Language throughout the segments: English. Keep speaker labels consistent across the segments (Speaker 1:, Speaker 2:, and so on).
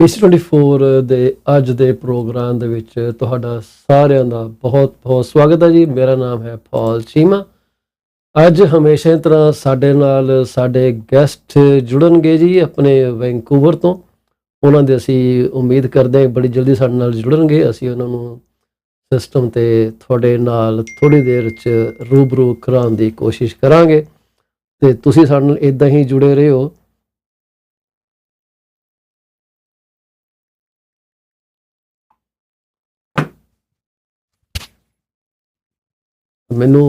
Speaker 1: 24 ਦੇ ਅੱਜ ਦੇ ਪ੍ਰੋਗਰਾਮ ਦੇ ਵਿੱਚ ਤੁਹਾਡਾ ਸਾਰਿਆਂ ਦਾ ਬਹੁਤ ਬਹੁਤ ਸਵਾਗਤ ਹੈ ਜੀ। ਮੇਰਾ ਨਾਮ ਹੈ ਪਾਲ ਚੀਮਾ। ਅੱਜ ਹਮੇਸ਼ਾ ਤਰ੍ਹਾਂ ਸਾਡੇ ਨਾਲ ਸਾਡੇ ਗੈਸਟ ਜੁੜਨਗੇ ਜੀ ਆਪਣੇ ਵੈਂਕੂਵਰ ਤੋਂ। ਉਹਨਾਂ ਦੇ ਅਸੀਂ ਉਮੀਦ ਕਰਦੇ ਹਾਂ ਬੜੀ ਜਲਦੀ ਸਾਡੇ ਨਾਲ ਜੁੜਨਗੇ। ਅਸੀਂ ਉਹਨਾਂ ਨੂੰ ਸਿਸਟਮ 'ਤੇ ਤੁਹਾਡੇ ਨਾਲ ਥੋੜ੍ਹੀ ਦੇਰ 'ਚ ਰੂਬਰੂ ਕਰਾਉਣ ਦੀ ਕੋਸ਼ਿਸ਼ ਕਰਾਂਗੇ ਅਤੇ ਤੁਸੀਂ ਸਾਡੇ ਨਾਲ ਇੱਦਾਂ ਹੀ ਜੁੜੇ ਰਹੋ। ਮੈਨੂੰ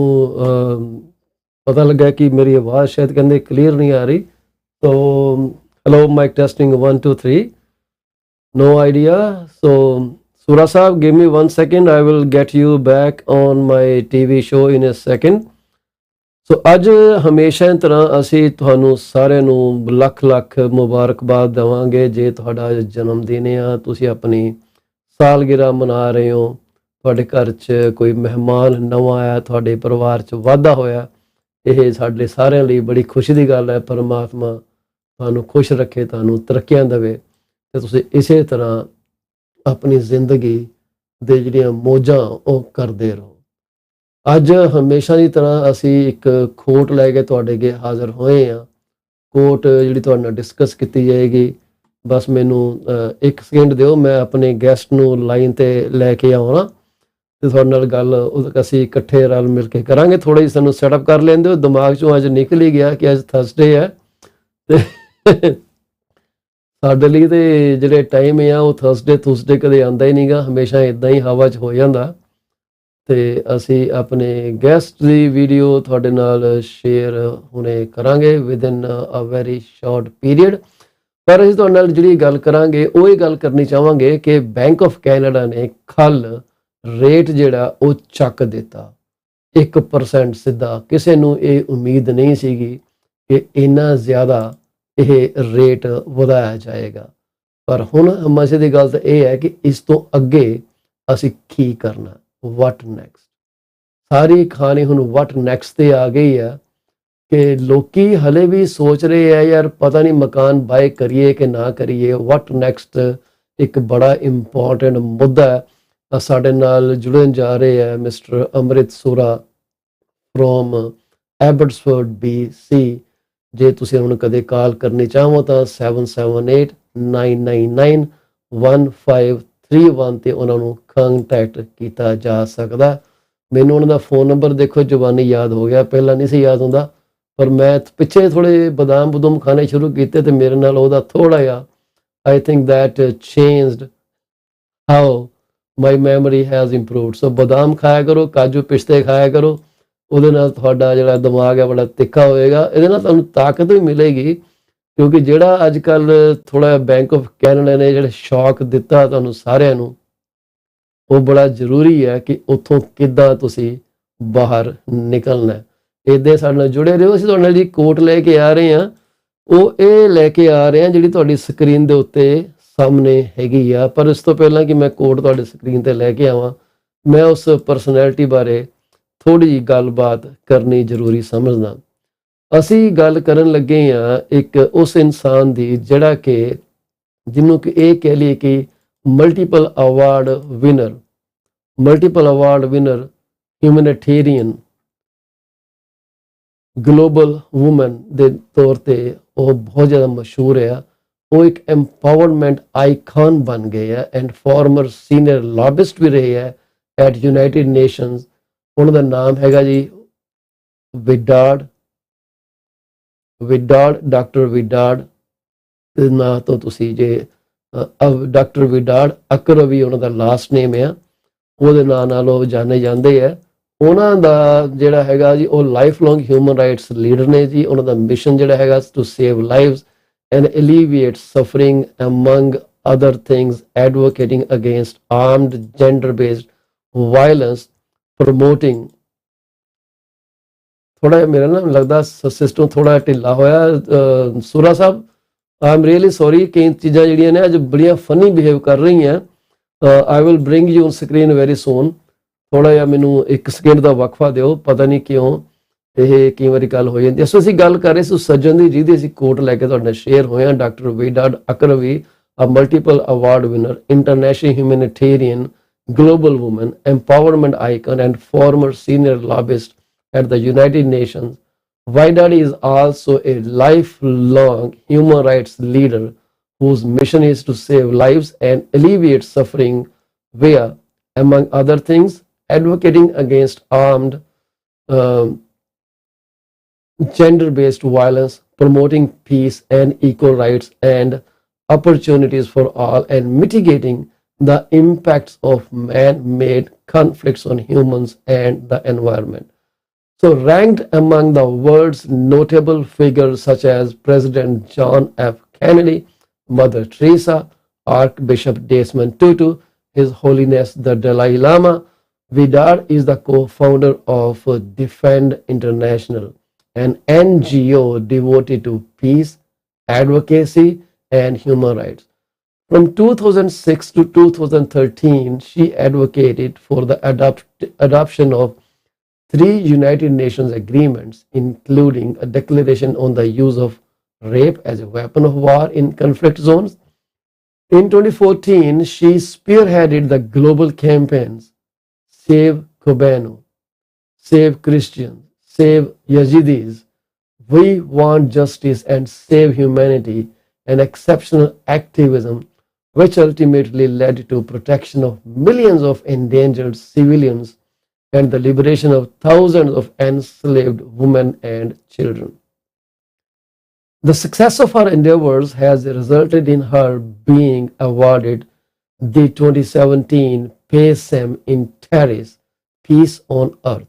Speaker 1: ਪਤਾ ਲੱਗਾ ਕਿ ਮੇਰੀ ਆਵਾਜ਼ ਸ਼ਾਇਦ ਕਹਿੰਦੇ ਕਲੀਅਰ ਨਹੀਂ ਆ ਰਹੀ। So hello mic testing 1 2 3 no idea. So Sura Saab, give me 1 second. I will get you back on my TV show in a second. So ਅੱਜ ਹਮੇਸ਼ਾ ਦੀ ਤਰ੍ਹਾਂ ਅਸੀਂ ਤੁਹਾਨੂੰ ਸਾਰਿਆਂ ਨੂੰ ਲੱਖ ਲੱਖ ਮੁਬਾਰਕਬਾਦ ਦੇਵਾਂਗੇ। ਜੇ ਤੁਹਾਡਾ ਜਨਮ ਦਿਨ ਆ, ਤੁਸੀਂ ਆਪਣੀ ਸਾਲਗਿਰਾ ਮਨਾ ਰਹੇ ਹੋ, ਤੁਹਾਡੇ ਘਰ 'ਚ ਕੋਈ ਮਹਿਮਾਨ ਨਵਾਂ ਆਇਆ, ਤੁਹਾਡੇ ਪਰਿਵਾਰ 'ਚ ਵਾਧਾ ਹੋਇਆ, ਇਹ ਸਾਡੇ ਸਾਰਿਆਂ ਲਈ ਬੜੀ ਖੁਸ਼ੀ ਦੀ ਗੱਲ ਹੈ। ਪਰਮਾਤਮਾ ਤੁਹਾਨੂੰ ਖੁਸ਼ ਰੱਖੇ, ਤੁਹਾਨੂੰ ਤਰੱਕੀਆਂ ਦੇਵੇ ਅਤੇ ਤੁਸੀਂ ਇਸੇ ਤਰ੍ਹਾਂ ਆਪਣੀ ਜ਼ਿੰਦਗੀ ਦੇ ਜਿਹੜੀਆਂ ਮੌਜਾਂ ਉਹ ਕਰਦੇ ਰਹੋ। ਅੱਜ ਹਮੇਸ਼ਾ ਦੀ ਤਰ੍ਹਾਂ ਅਸੀਂ ਇੱਕ ਖੋਟ ਲੈ ਕੇ ਤੁਹਾਡੇ ਅੱਗੇ ਹਾਜ਼ਰ ਹੋਏ ਹਾਂ। ਕੋਟ ਜਿਹੜੀ ਤੁਹਾਡੇ ਨਾਲ ਡਿਸਕਸ ਕੀਤੀ ਜਾਏਗੀ। ਬਸ ਮੈਨੂੰ 1 ਸਕਿੰਟ ਦਿਓ, ਮੈਂ ਆਪਣੇ ਗੈਸਟ ਨੂੰ ਲਾਈਨ 'ਤੇ ਲੈ ਕੇ ਆਉਣਾ ਅਤੇ ਤੁਹਾਡੇ ਨਾਲ ਗੱਲ ਅਸੀਂ ਇਕੱਠੇ ਰਲ ਮਿਲ ਕੇ ਕਰਾਂਗੇ। ਥੋੜ੍ਹਾ ਜਿਹੀ ਸਾਨੂੰ ਸੈਟਅਪ ਕਰ ਲੈਂਦੇ ਹੋ। ਦਿਮਾਗ 'ਚੋਂ ਅੱਜ ਨਿਕਲ ਹੀ ਗਿਆ ਕਿ ਅੱਜ ਥਰਸਡੇ ਹੈ ਅਤੇ ਸਾਡੇ ਲਈ ਤਾਂ ਜਿਹੜੇ ਟਾਈਮ ਆ ਉਹ ਥਰਸਡੇ ਕਦੇ ਆਉਂਦਾ ਹੀ ਨਹੀਂ ਗਾ, ਹਮੇਸ਼ਾ ਇੱਦਾਂ ਹੀ ਹਵਾ 'ਚ ਹੋ ਜਾਂਦਾ। ਅਤੇ ਅਸੀਂ ਆਪਣੇ ਗੈਸਟ ਦੀ ਵੀਡੀਓ ਤੁਹਾਡੇ ਨਾਲ ਸ਼ੇਅਰ ਹੁਣੇ ਕਰਾਂਗੇ within a very short period. ਪਰ ਅਸੀਂ ਤੁਹਾਡੇ ਨਾਲ ਜਿਹੜੀ ਗੱਲ ਕਰਾਂਗੇ ਉਹ ਇਹ ਗੱਲ ਕਰਨੀ ਚਾਹਾਂਗੇ ਕਿ ਬੈਂਕ ਆਫ ਕੈਨੇਡਾ ਨੇ ਕੱਲ੍ਹ ਰੇਟ ਜਿਹੜਾ ਉਹ ਚੱਕ ਦਿੱਤਾ 1% ਸਿੱਧਾ। ਕਿਸੇ ਨੂੰ ਇਹ ਉਮੀਦ ਨਹੀਂ ਸੀਗੀ ਕਿ ਇੰਨਾ ਜ਼ਿਆਦਾ ਇਹ ਰੇਟ ਵਧਾਇਆ ਜਾਏਗਾ। ਪਰ ਹੁਣ ਮਜ਼ੇ ਦੀ ਗੱਲ ਤਾਂ ਇਹ ਹੈ ਕਿ ਇਸ ਤੋਂ ਅੱਗੇ ਅਸੀਂ ਕੀ ਕਰਨਾ, ਵਟ ਨੈਕਸਟ। ਸਾਰੀ ਕਹਾਣੀ ਹੁਣ ਵਟ ਨੈਕਸਟ 'ਤੇ ਆ ਗਈ ਆ ਕਿ ਲੋਕੀ ਹਲੇ ਵੀ ਸੋਚ ਰਹੇ ਆ ਯਾਰ ਪਤਾ ਨਹੀਂ ਮਕਾਨ ਬਾਏ ਕਰੀਏ ਕਿ ਨਾ ਕਰੀਏ। ਵਟ ਨੈਕਸਟ ਇੱਕ ਬੜਾ ਇੰਪੋਰਟੈਂਟ ਮੁੱਦਾ ਹੈ। ਸਾਡੇ ਨਾਲ ਜੁੜਨ ਜਾ ਰਹੇ ਹੈ mister Amrit Sura from Abbotsford BC। ਜੇ ਤੁਸੀਂ ਉਹਨਾਂ ਨੂੰ ਕਦੇ ਕਾਲ ਕਰਨੀ ਚਾਹੋ ਤਾਂ 778-999-1531 'ਤੇ ਉਹਨਾਂ ਨੂੰ ਕੰਟੈਕਟ ਕੀਤਾ ਜਾ ਸਕਦਾ। ਮੈਨੂੰ ਉਹਨਾਂ ਦਾ ਫ਼ੋਨ ਨੰਬਰ ਦੇਖੋ ਜ਼ੁਬਾਨੀ ਯਾਦ ਹੋ ਗਿਆ, ਪਹਿਲਾਂ ਨਹੀਂ ਸੀ ਯਾਦ ਹੁੰਦਾ। ਪਰ ਮੈਂ ਪਿੱਛੇ ਥੋੜ੍ਹੇ ਬਦਾਮ ਬਦੂਮ ਖਾਣੇ ਸ਼ੁਰੂ ਕੀਤੇ ਅਤੇ ਮੇਰੇ ਨਾਲ ਉਹਦਾ ਥੋੜ੍ਹਾ ਜਿਹਾ I think that changed how my memory has improved. So ਬਦਾਮ ਖਾਇਆ ਕਰੋ, ਕਾਜੂ ਪਿਸਤੇ ਖਾਇਆ ਕਰੋ, ਉਹਦੇ ਨਾਲ ਤੁਹਾਡਾ ਜਿਹੜਾ ਦਿਮਾਗ ਹੈ ਬੜਾ ਤਿੱਖਾ ਹੋਏਗਾ। ਇਹਦੇ ਨਾਲ ਤੁਹਾਨੂੰ ਤਾਕਤ ਵੀ ਮਿਲੇਗੀ ਕਿਉਂਕਿ ਜਿਹੜਾ ਅੱਜ ਕੱਲ੍ਹ ਥੋੜ੍ਹਾ ਬੈਂਕ ਆਫ ਕੈਨੇਡਾ ਨੇ ਜਿਹੜਾ ਸ਼ੌਕ ਦਿੱਤਾ ਤੁਹਾਨੂੰ ਸਾਰਿਆਂ ਨੂੰ, ਉਹ ਬੜਾ ਜ਼ਰੂਰੀ ਹੈ ਕਿ ਉੱਥੋਂ ਕਿੱਦਾਂ ਤੁਸੀਂ ਬਾਹਰ ਨਿਕਲਣਾ। ਇੱਦਾਂ ਸਾਡੇ ਨਾਲ ਜੁੜੇ ਰਹੋ। ਅਸੀਂ ਤੁਹਾਡੇ ਨਾਲ ਜੀ ਕੋਟ ਲੈ ਕੇ ਆ ਰਹੇ ਹਾਂ, ਉਹ ਇਹ ਲੈ ਕੇ ਆ ਰਹੇ ਹਾਂ ਜਿਹੜੀ ਤੁਹਾਡੀ ਸਕਰੀਨ ਦੇ ਉੱਤੇ ਸਾਹਮਣੇ ਹੈਗੀ ਆ। ਪਰ ਇਸ ਤੋਂ ਪਹਿਲਾਂ ਕਿ ਮੈਂ ਕੋਟ ਤੁਹਾਡੇ ਸਕਰੀਨ 'ਤੇ ਲੈ ਕੇ ਆਵਾਂ, ਮੈਂ ਉਸ ਪਰਸਨੈਲਿਟੀ ਬਾਰੇ ਥੋੜ੍ਹੀ ਜਿਹੀ ਗੱਲਬਾਤ ਕਰਨੀ ਜ਼ਰੂਰੀ ਸਮਝਦਾ। ਅਸੀਂ ਗੱਲ ਕਰਨ ਲੱਗੇ ਹਾਂ ਇੱਕ ਉਸ ਇਨਸਾਨ ਦੀ ਜਿਹੜਾ ਕਿ ਜਿਹਨੂੰ ਕਿ ਇਹ ਕਹਿ ਲਈਏ ਕਿ multiple award winner humanitarian global woman ਦੇ ਤੌਰ 'ਤੇ ਉਹ ਬਹੁਤ ਜ਼ਿਆਦਾ ਮਸ਼ਹੂਰ ਆ। ਉਹ ਇੱਕ ਐਮਪਾਵਰਮੈਂਟ ਆਈਕਨ ਬਣ ਗਏ ਆ ਐਂਡ ਫਾਰਮਰ ਸੀਨੀਅਰ ਲੌਬਿਸਟ ਵੀ ਰਹੇ ਹੈ ਐਟ ਯੂਨਾਈਟਿਡ ਨੇਸ਼ਨਸ। ਉਹਨਾਂ ਦਾ ਨਾਮ ਹੈਗਾ ਜੀ ਡਾਕਟਰ ਵਿਡਾਡ ਦੇ ਨਾਂ ਤੋਂ ਤੁਸੀਂ ਜੇ ਡਾਕਟਰ ਵਿਡਾਡ ਅਕਰਵੀ ਉਹਨਾਂ ਦਾ ਲਾਸਟ ਨੇਮ ਆ, ਉਹਦੇ ਨਾਂ ਨਾਲ ਉਹ ਜਾਣੇ ਜਾਂਦੇ ਆ। ਉਹਨਾਂ ਦਾ ਜਿਹੜਾ ਹੈਗਾ ਜੀ ਉਹ lifelong human rights leader ਨੇ ਜੀ। ਉਹਨਾਂ ਦਾ ਮਿਸ਼ਨ ਜਿਹੜਾ ਹੈਗਾ to save lives and alleviate suffering, among other things advocating against armed gender-based violence, promoting ਥੋੜ੍ਹਾ ਜਿਹਾ ਮੇਰਾ ਨਾ ਲੱਗਦਾ ਸਿਸਟਮ ਥੋੜ੍ਹਾ ਢਿੱਲਾ ਹੋਇਆ। ਸੂਰਾ ਸਾਹਿਬ ਆਈ ਐਮ ਰੀਅਲੀ ਸੌਰੀ, ਕਈ ਚੀਜ਼ਾਂ ਜਿਹੜੀਆਂ ਨੇ ਅੱਜ ਬੜੀਆਂ ਫਨੀ ਬਿਹੇਵ ਕਰ ਰਹੀਆਂ। I will bring you on screen very soon. ਥੋੜ੍ਹਾ ਜਿਹਾ ਮੈਨੂੰ 1 ਸਕਿੰਟ ਦਾ ਵਕਫਾ ਦਿਓ, ਪਤਾ ਨਹੀਂ ਕਿਉਂ ਇਹ ਕਈ ਵਾਰੀ ਗੱਲ ਹੋ ਜਾਂਦੀ ਹੈ। ਸੋ ਅਸੀਂ ਗੱਲ ਕਰ ਰਹੇ ਸੀ ਸੱਜਣ ਦੀ ਜਿਹਦੀ ਅਸੀਂ ਕੋਟ ਲੈ ਕੇ ਤੁਹਾਡੇ ਨਾਲ ਸ਼ੇਅਰ ਹੋਏ ਹਾਂ, doctor ਵਿਡਾਡ ਅਕਰਵੀ a multiple award winner, international humanitarian, global woman, empowerment icon, and former senior lobbyist at the United Nations. Vaidadi is also a lifelong human rights leader whose mission is to save lives and alleviate suffering via, among other things, advocating against armed um, gender-based violence, promoting peace and equal rights and opportunities for all, and mitigating the impacts of man-made conflicts on humans and the environment. So, ranked among the world's notable figures such as President John F. Kennedy, Mother Teresa, Archbishop Desmond Tutu, His Holiness the Dalai Lama, Vidar is the co-founder of Defend International, an NGO devoted to peace, advocacy, and human rights. From 2006 to 2013, she advocated for the adoption of three United Nations agreements, including a declaration on the use of rape as a weapon of war in conflict zones. In 2014, she spearheaded the global campaigns Save Kobano, Save Christians, Save Yazidis. We want justice and save humanity, an exceptional activism which ultimately led to protection of millions of endangered civilians and the liberation of thousands of enslaved women and children. The success of her endeavors has resulted in her being awarded the 2017 PACEM in Paris Peace on Earth,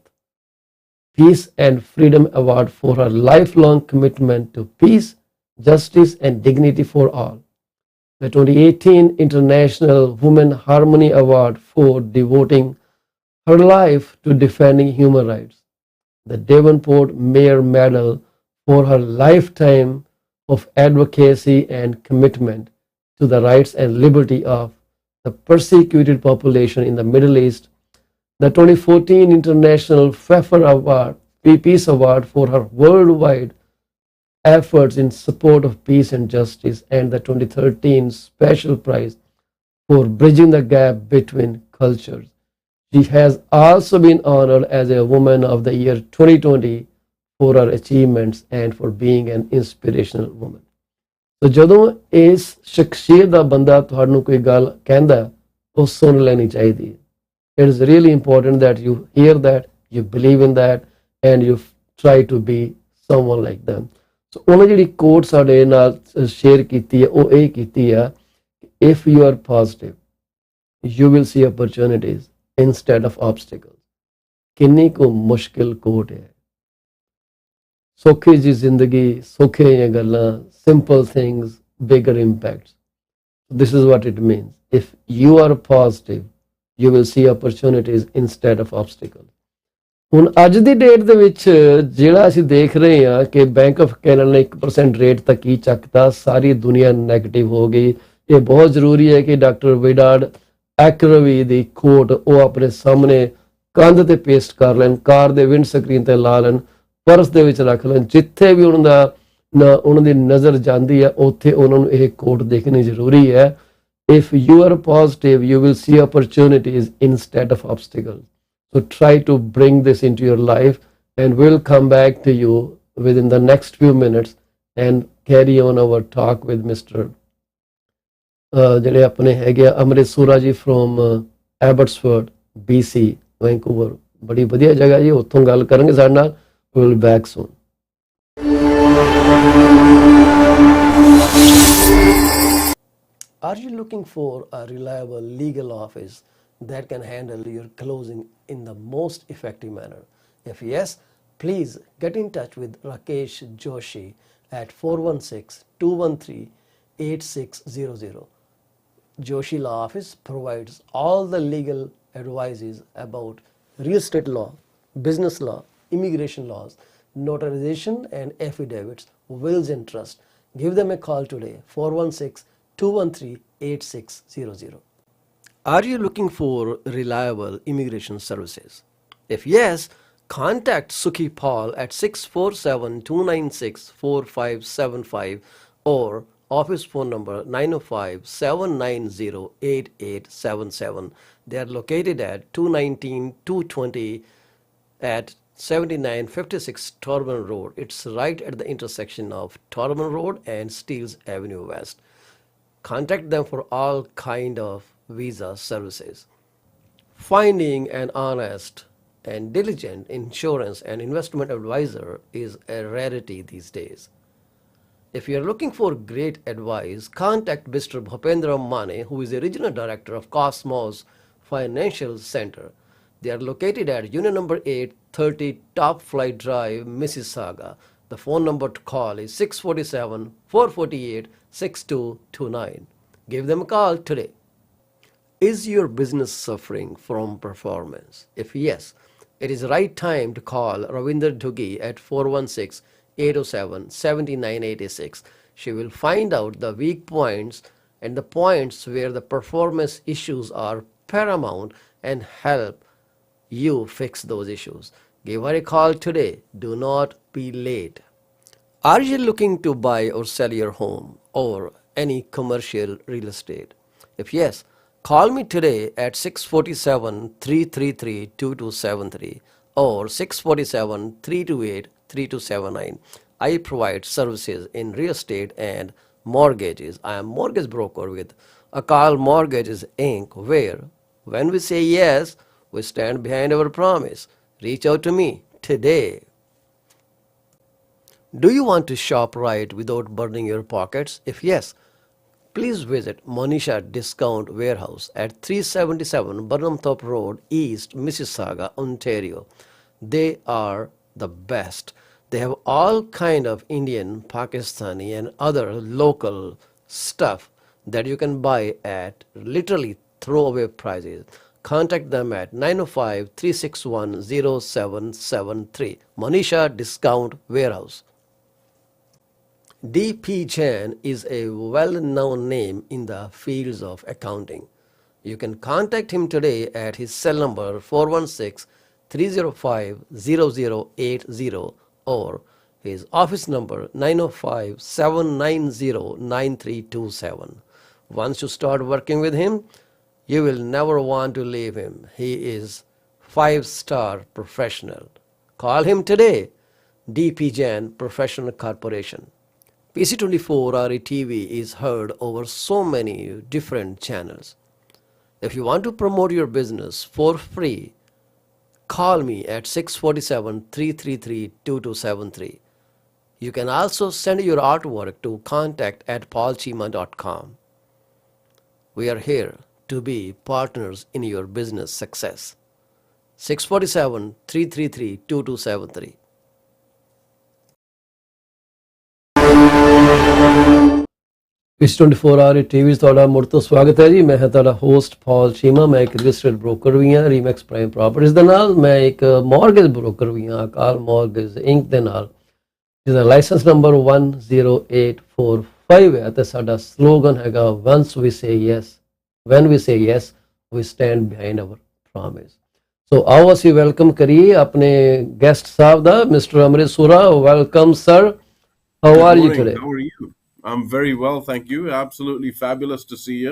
Speaker 1: Peace and Freedom Award for her lifelong commitment to peace, justice, and dignity for all. The 2018 International Women Harmony Award for devoting her life to defending human rights. The Devonport Mayor Medal for her lifetime of advocacy and commitment to the rights and liberty of the persecuted population in the Middle East. The 2014 International Pfeffer Award, Peace Award for her worldwide efforts in support of peace and justice, and the 2013 Special Prize for bridging the gap between cultures. She has also been honored as a Woman of the Year 2020 for her achievements and for being an inspirational woman. So ਜਦੋਂ ਇਸ ਸ਼ਖਸੀਅਤ ਦਾ ਬੰਦਾ ਤੁਹਾਨੂੰ ਕੋਈ ਗੱਲ ਕਹਿੰਦਾ ਉਹ ਸੁਣ ਲੈਣੀ ਚਾਹੀਦੀ ਹੈ. It is really important that you hear that, you believe in that, and you try to be someone like them. So ਉਹਨੇ ਜਿਹੜੀ ਕੋਟ ਸਾਡੇ ਨਾਲ ਸ਼ੇਅਰ ਕੀਤੀ ਹੈ ਉਹ ਇਹ ਕੀਤੀ ਆ, if you are positive, you will see opportunities instead of obstacles. ਕਿੰਨੀ ਕੁ ਮੁਸ਼ਕਿਲ ਕੋਟ ਹੈ. ਸੌਖੀ ਜੀ ਜ਼ਿੰਦਗੀ, ਸੌਖੀਆਂ ਜਿਹੀਆਂ ਗੱਲਾਂ, simple things, bigger impacts. This is what it means. If you are positive, you will see opportunities instead of obstacles. ਹੁਣ ਅੱਜ ਦੀ ਡੇਟ ਦੇ ਵਿੱਚ ਜਿਹੜਾ ਅਸੀਂ ਦੇਖ ਰਹੇ ਹਾਂ ਕਿ ਬੈਂਕ ਆਫ ਕੈਨੇਡਾ ਨੇ 1% ਰੇਟ ਤੱਕ ਹੀ ਚੱਕਤਾ, ਸਾਰੀ ਦੁਨੀਆ ਨੈਗੇਟਿਵ ਹੋ ਗਈ. ਇਹ ਬਹੁਤ ਜ਼ਰੂਰੀ ਹੈ ਕਿ ਡਾਕਟਰ ਵਿਡਾਰਡ ਐਕਰਵੀ ਦੀ ਕੋਟ ਉਹ ਆਪਣੇ ਸਾਹਮਣੇ ਕੰਧ ਤੇ ਪੇਸਟ ਕਰ ਲੈਣ, ਕਾਰ ਦੇ ਵਿੰਡ ਸਕਰੀਨ ਤੇ ਲਾ ਲੈਣ, ਪਰਸ ਦੇ ਵਿੱਚ ਰੱਖ ਲੈਣ, ਜਿੱਥੇ ਵੀ ਉਹਨਾਂ ਦੀ ਨਜ਼ਰ ਜਾਂਦੀ ਹੈ ਉੱਥੇ ਉਹਨਾਂ ਨੂੰ ਇਹ ਕੋਟ ਦੇਖਣੀ ਜ਼ਰੂਰੀ ਹੈ. If you are positive, you will see opportunities instead of obstacles. So try to bring this into your life, and we'll come back to you within the next few minutes and carry on our talk with Mr. ਜਿਹੜੇ ਆਪਣੇ ਹੈਗੇ ਅਮਰਿਤ ਸੂਰਾ ਜੀ from Abbotsford, BC, Vancouver. ਬੜੀ ਵਧੀਆ ਜਗ੍ਹਾ ਜੀ, ਉੱਥੋਂ ਗੱਲ ਕਰਾਂਗੇ ਸਾਡੇ ਨਾਲ. We'll be back soon. Are you looking for a reliable legal office that can handle your closing in the most effective manner? If yes, please get in touch with Rakesh Joshi at 416-213-8600. Joshi Law Office provides all the legal advices about real estate law, business law, immigration laws, notarization and affidavits, wills and trust. Give them a call today, 416-213-8600. Are you looking for reliable immigration services? If yes, contact Sukhi Paul at 647-296-4575 or Office phone number 905-790-8877. They are located at 219 220 at 7956 Torban Road. It's right at the intersection of Torban Road and Steeles Avenue West. Contact them for all kind of visa services. Finding an honest and diligent insurance and investment advisor is a rarity these days. If you are looking for great advice, contact Mr. Bhupendra Mane, who is the regional director of Cosmos Financial Center. They are located at Unit number 830 Top Flight Drive, Mississauga. The phone number to call is 647 448 6229. Give them a call today. Is your business suffering from performance? If yes, it is the right time to call Ravinder Duggi at 416-807-7986. She will find out the weak points and the points where the performance issues are paramount and help you fix those issues. Give her a call today. Do not be late. Are you looking to buy or sell your home or any commercial real estate? If yes, call me today at 647-333-2273 or 647-328-3279. I provide services in real estate and mortgages. I am mortgage broker with Akal Mortgages Inc., where when we say yes, we stand behind our promise. Reach out to me today. Do you want to shop right without burning your pockets? If yes, please visit Monisha Discount Warehouse at 377 Burnhamthorpe Road, East Mississauga, Ontario. They are the best. They have all kind of Indian, Pakistani and other local stuff that you can buy at literally throwaway prices. Contact them at 905-361-0773. Monisha Discount Warehouse. D.P. Jain is a well-known name in the fields of accounting. You can contact him today at his cell number 416-305-0080 or his office number 905-790-9327. Once you start working with him, you will never want to leave him. He is 5-star professional. Call him today. D.P. Jain Professional Corporation. PC24RE TV is heard over so many different channels. If you want to promote your business for free, call me at 647-333-2273. You can also send your artwork to contact@paulcheema.com. We are here to be partners in your business success. 647-333-2273. PC24RE TV ਤੁਹਾਡਾ ਮੁੜ ਤੋਂ ਸਵਾਗਤ ਹੈ ਜੀ। ਮੈਂ ਹਾਂ ਤੁਹਾਡਾ host ਪਾਲ ਚੀਮਾ। ਮੈਂ ਇੱਕ ਰਜਿਸਟਰਡ ਬ੍ਰੋਕਰ ਵੀ ਹਾਂ ਰੀਮੈਕਸ ਪ੍ਰਾਈਮ ਪ੍ਰਾਪਰਟੀਜ਼ ਦੇ ਨਾਲ। ਮੈਂ ਇੱਕ ਮਾਰਗੇਜ ਬ੍ਰੋਕਰ ਵੀ ਹਾਂ ਅਕਾਲ ਮਾਰਗੇਜ ਇੰਕ ਦੇ ਨਾਲ, ਜਿਹਦਾ ਲਾਇਸੈਂਸ ਨੰਬਰ 10845 ਹੈ ਤੇ ਸਾਡਾ ਸਲੋਗਨ ਹੈਗਾ once we say yes, when we say yes we stand behind our promise. So ਆਓ ਅਸੀਂ ਵੈਲਕਮ ਕਰੀਏ ਆਪਣੇ ਗੈਸਟ ਸਾਹਿਬ ਦਾ, mister Amrit Sura. Welcome sir, how are you today?
Speaker 2: How are you? I'm very well, thank you. Absolutely fabulous to see you.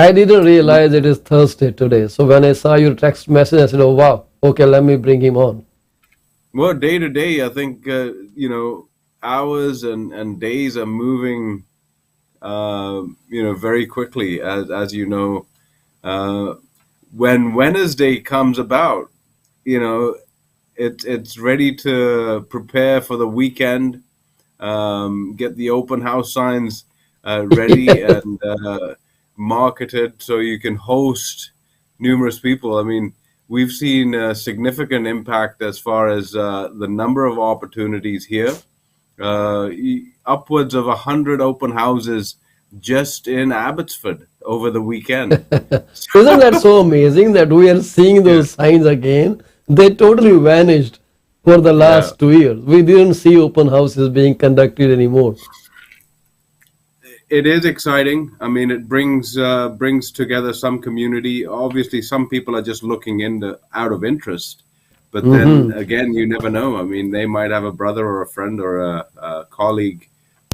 Speaker 1: I didn't realize it is Thursday today. So when I saw your text message, I said, oh, wow, okay, let me bring him on.
Speaker 2: Well, day to day, I think, hours and days are moving, very quickly, as you know. When Wednesday comes about, it's ready to prepare for the weekend. Get the open house signs ready and marketed so you can host numerous people. I mean, we've seen a significant impact as far as the number of opportunities here. Upwards of 100 open houses just in Abbotsford over the weekend.
Speaker 1: Isn't that so amazing that we are seeing those signs again? They totally vanished for the last 2 years. We didn't see open houses being conducted anymore.
Speaker 2: It is exciting. I mean, it brings together some community. Obviously, some people are just looking out of interest, but then again, you never know. I mean, they might have a brother or a friend or a colleague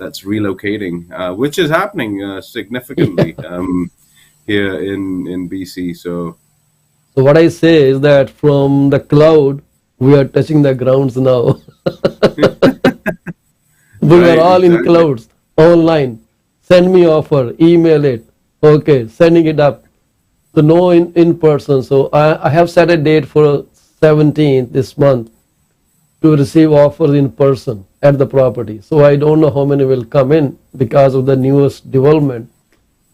Speaker 2: that's relocating, which is happening significantly here in BC. So
Speaker 1: So what I say is that from the cloud, we are touching the grounds now. We were
Speaker 2: right,
Speaker 1: all in
Speaker 2: exactly.
Speaker 1: clouds, online. Send me offer, email it. Okay, sending it up. So no in person. So I have set a date for 17th this month to receive offers in person at the property. So I don't know how many will come in because of the newest development.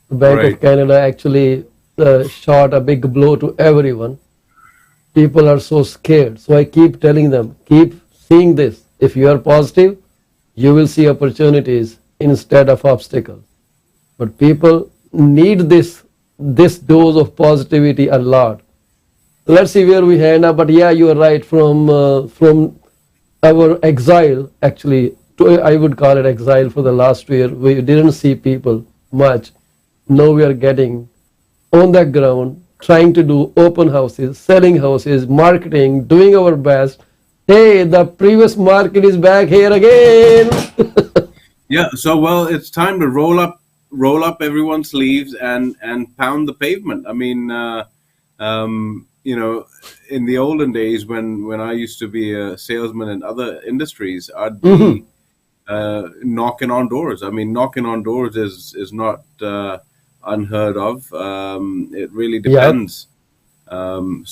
Speaker 1: The Bank of
Speaker 2: Right.
Speaker 1: Canada actually shot a big blow to everyone. People are so scared. So I keep telling them, keep seeing this. If you are positive, you will see opportunities instead of obstacles. But people need this dose of positivity a lot. Let's see where we end up. But yeah, you are right. From our exile, actually, I would call it exile for the last year. We didn't see people much. Now we are getting on the ground, trying to do open houses, selling houses, marketing, doing our best. Hey, the previous market is back here again.
Speaker 2: Yeah. So well, it's time to roll up everyone's sleeves and pound the pavement. I mean, in the olden days when I used to be a salesman in other industries, I'd
Speaker 1: Mhm.
Speaker 2: be knocking on doors. I mean, knocking on doors is not unheard of. It really
Speaker 1: Yeah.
Speaker 2: depends.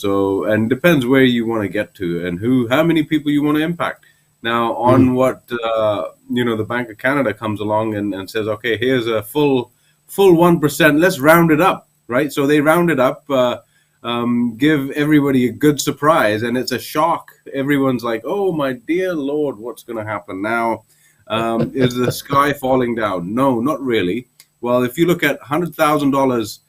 Speaker 2: So and depends where you want to get to and how many people you want to impact. Now,
Speaker 1: Mhm.
Speaker 2: on what the Bank of Canada comes along and says, okay, here's a full 1%. Let's round it up, right? So they round it up. Give everybody a good surprise, and it's a shock. Everyone's like, "Oh my dear Lord, what's going to happen now? Is the sky falling down?" No, not really. Well, if you look at $100,000,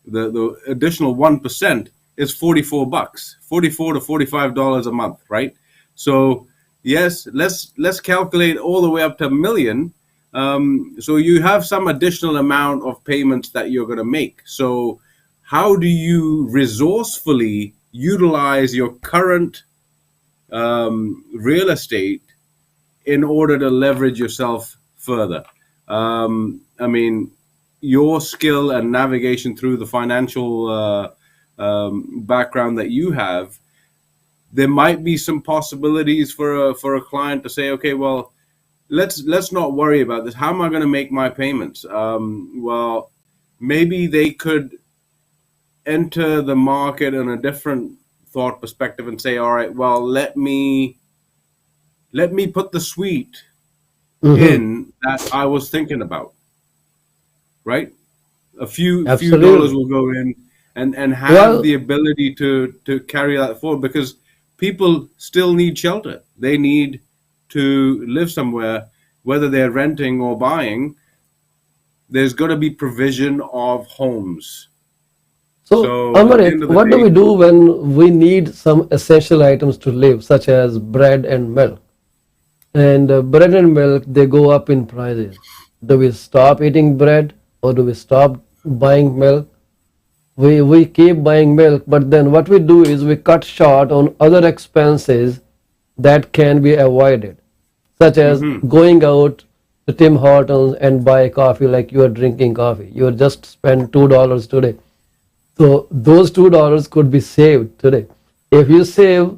Speaker 2: the additional 1% is $44, $44 to $45 a month, right? So yes, let's calculate all the way up to a million. So you have some additional amount of payments that you're going to make. So how do you resourcefully utilize your current real estate in order to leverage yourself further? I mean, your skill and navigation through the financial background that you have, there might be some possibilities for a client to say, okay, well, let's not worry about this. How am I going to make my payments? Well, maybe they could enter the market in a different thought perspective and say, all right, well, let me put the suite
Speaker 1: Mhm.
Speaker 2: in that I was thinking about, right? A few dollars
Speaker 1: Absolutely.
Speaker 2: will go in and have
Speaker 1: Well,
Speaker 2: the ability to carry that forward because people still need shelter. They need to live somewhere, whether they're renting or buying. There's got to be provision of homes.
Speaker 1: so
Speaker 2: So at the
Speaker 1: Amarit,
Speaker 2: end of the
Speaker 1: what do
Speaker 2: day,
Speaker 1: we do when we need some essential items to live, such as bread and milk? And bread and milk, they go up in prices. Do we stop eating bread or do we stop buying milk? We keep buying milk, but then what we do is we cut short on other expenses that can be avoided, such as
Speaker 2: hmm
Speaker 1: going out to Tim Hortons and buy coffee like you are drinking coffee. You are just spend $2 today. So those $2 could be saved today. If you save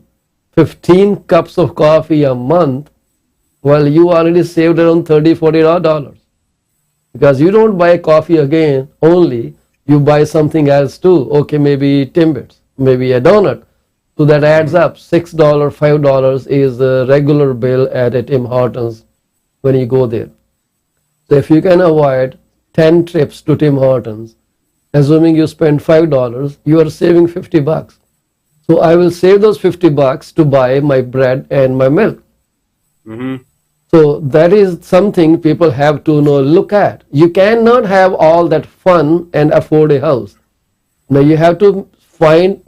Speaker 1: 15 cups of coffee a month, well, you already saved around $30, $40 because you don't buy coffee again only, you buy something else too. Okay, maybe Timbits, maybe a donut. So that adds
Speaker 2: hmm
Speaker 1: up. $6, $5 is the regular bill at a Tim Hortons when you go there. So if you can avoid 10 trips to Tim Hortons, assuming you spend $5, you are saving $50. So I will save those $50 to buy my bread and my milk.
Speaker 2: hmm
Speaker 1: So that is something people have to look at. You cannot have all that fun and afford a house. Now you have to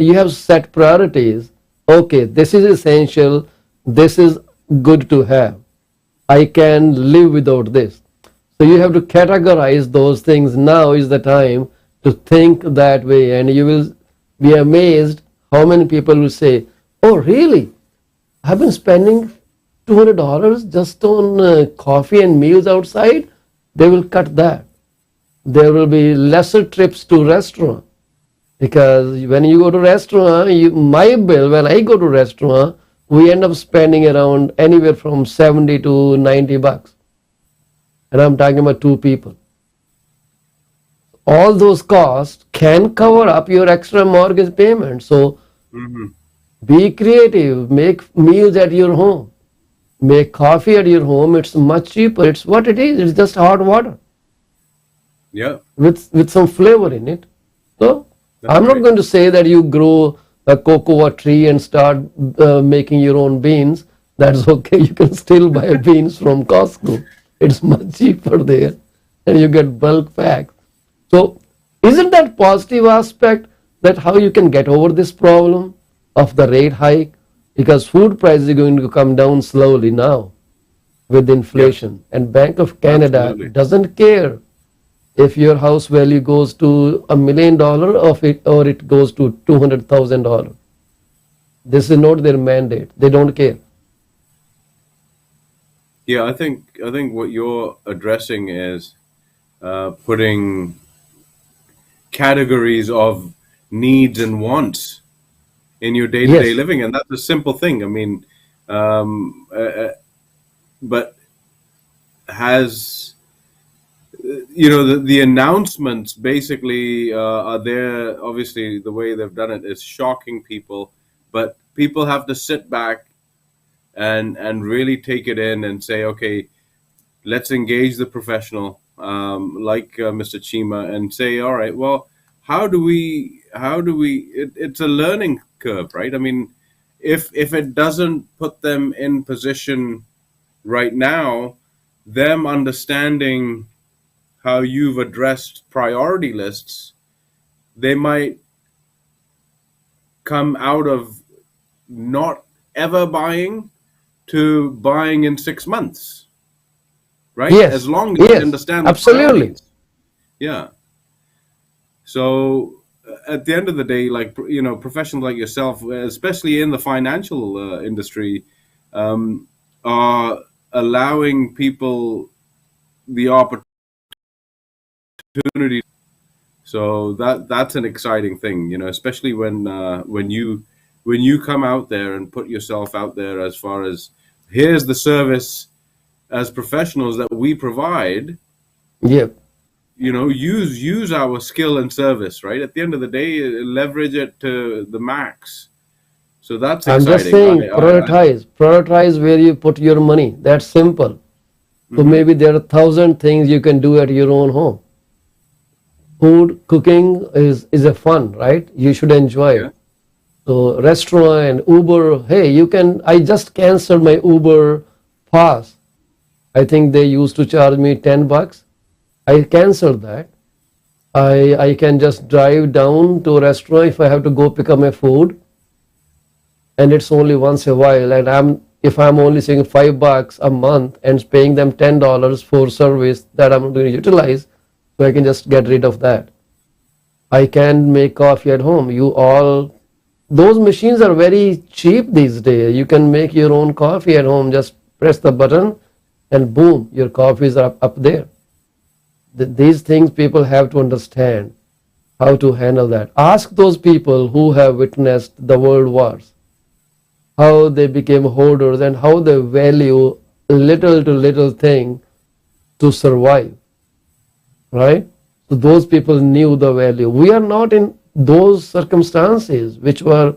Speaker 1: you have set priorities. Okay, this is essential. This is good to have. I can live without this. So you have to categorize those things. Now is the time to think that way, and you will be amazed how many people will say, "Oh, really? I've been spending $200 just on coffee and meals outside, they will cut that. There will be lesser trips to restaurant, because when you go to restaurant, my bill when I go to restaurant, we end up spending around anywhere from 70 to $90, and I'm talking about two people. All those costs can cover up your extra mortgage payment. So be creative, make meals at your home, make coffee at your home. It's much cheaper. It's what it is. It's just hot water.
Speaker 2: Yeah.
Speaker 1: With some flavor in it. So I'm not
Speaker 2: great.
Speaker 1: going to say that you grow a cocoa tree and start making your own beans. That's okay. You can still buy beans from Costco. It's much cheaper there, and you get bulk packs. So isn't that positive aspect, that how you can get over this problem of the rate hike? Because food prices are going to come down slowly now with inflation. And Bank of Canada
Speaker 2: Absolutely.
Speaker 1: doesn't care if your house value goes to $1 million or it goes to $200,000. This is not their mandate. They don't care.
Speaker 2: Yeah, I think what you're addressing is putting categories of needs and wants in your day-to-day
Speaker 1: Yes.
Speaker 2: living, and that's a simple thing. I mean, but has the announcements basically are there. Obviously, the way they've done it is shocking people, but people have to sit back and really take it in and say, okay, let's engage the professional, like Mr. Cheema, and say, all right, well, how do we? It's a learning curve, right? I mean, if it doesn't put them in position right now, them understanding how you've addressed priority lists, they might come out of not ever buying to buying in 6 months, right?
Speaker 1: Yes.
Speaker 2: As long as they
Speaker 1: Yes.
Speaker 2: understand the
Speaker 1: Absolutely.
Speaker 2: priorities. Yeah. So at the end of the day, like, professionals like yourself, especially in the financial industry, are allowing people the opportunity. So that's an exciting thing, especially when you come out there and put yourself out there, as far as, here's the service as professionals that we provide.
Speaker 1: Yep.
Speaker 2: Use our skill and service, right? At the end of the day, leverage it to the max. So that's
Speaker 1: I'm just
Speaker 2: exciting.
Speaker 1: saying, prioritize where you put your money. That's simple. So maybe there are 1,000 things you can do at your own home. Food, cooking is a fun, right? You should enjoy
Speaker 2: Yeah.
Speaker 1: it. So restaurant and Uber, hey, I just canceled my Uber pass. I think they used to charge me $10. I canceled that. I can just drive down to a restaurant if I have to go pick up my food, and it's only once a while. And if I'm only saving $5 a month and paying them $10 for service that I'm going to utilize, so I can just get rid of that. I can make coffee at home. Those machines are very cheap these days. You can make your own coffee at home. Just press the button and boom, your coffees are up there. These things people have to understand how to handle that. Ask those people who have witnessed the world wars, how they became hoarders and how they value little to little thing to survive, right? So those people knew the value. We are not in those circumstances, which were